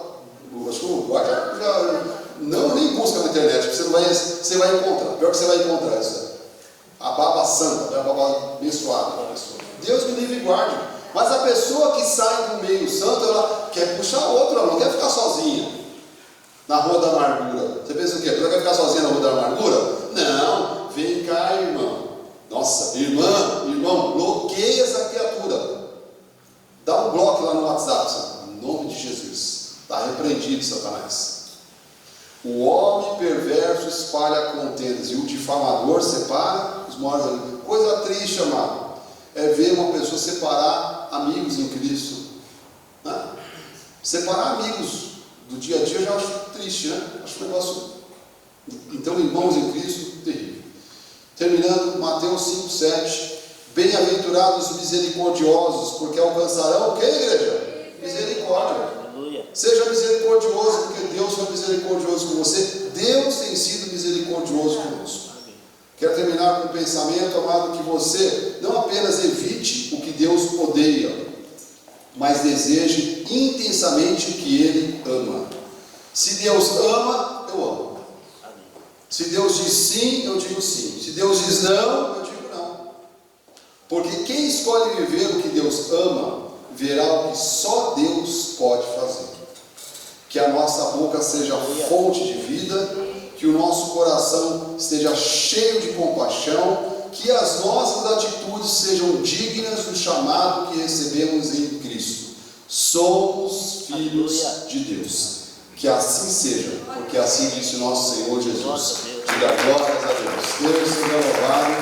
Acho que o guarda já não nem busca na internet, porque você vai encontrar. Pior que você vai encontrar isso. A baba santa, a baba abençoada. Deus me livre e guarde. Mas a pessoa que sai do meio santo, ela quer puxar outra, ela não quer ficar sozinha na rua da amargura. Você pensa o quê? Você quer ficar sozinha na rua da amargura? Não, vem cá, irmão. Nossa, irmão, bloqueia essa criatura. Dá um bloco lá no WhatsApp, em nome de Jesus. Está repreendido, Satanás. O homem perverso espalha contendas, e o difamador separa os maiores amigos. Coisa triste, amado, é ver uma pessoa separar amigos em Cristo. Né? Separar amigos do dia a dia eu já acho triste, né? Acho um negócio. Então, irmãos em Cristo, terrível. Terminando, Mateus 5,7. Bem-aventurados os misericordiosos, porque alcançarão o que, igreja? Misericórdia. Seja misericordioso, porque Deus foi misericordioso com você. Deus tem sido misericordioso conosco. Quero terminar com um pensamento, amado, que você não apenas evite o que Deus odeia, mas deseje intensamente o que Ele ama. Se Deus ama, eu amo. Se Deus diz sim, eu digo sim. Se Deus diz não, eu digo não. Porque quem escolhe viver o que Deus ama, verá o que só Deus pode fazer. Que a nossa boca seja fonte de vida, que o nosso coração esteja cheio de compaixão, que as nossas atitudes sejam dignas do chamado que recebemos em Cristo. Somos filhos de Deus. Que assim seja, porque assim disse o nosso Senhor Jesus. Diga glórias a Deus. Deus seja louvado.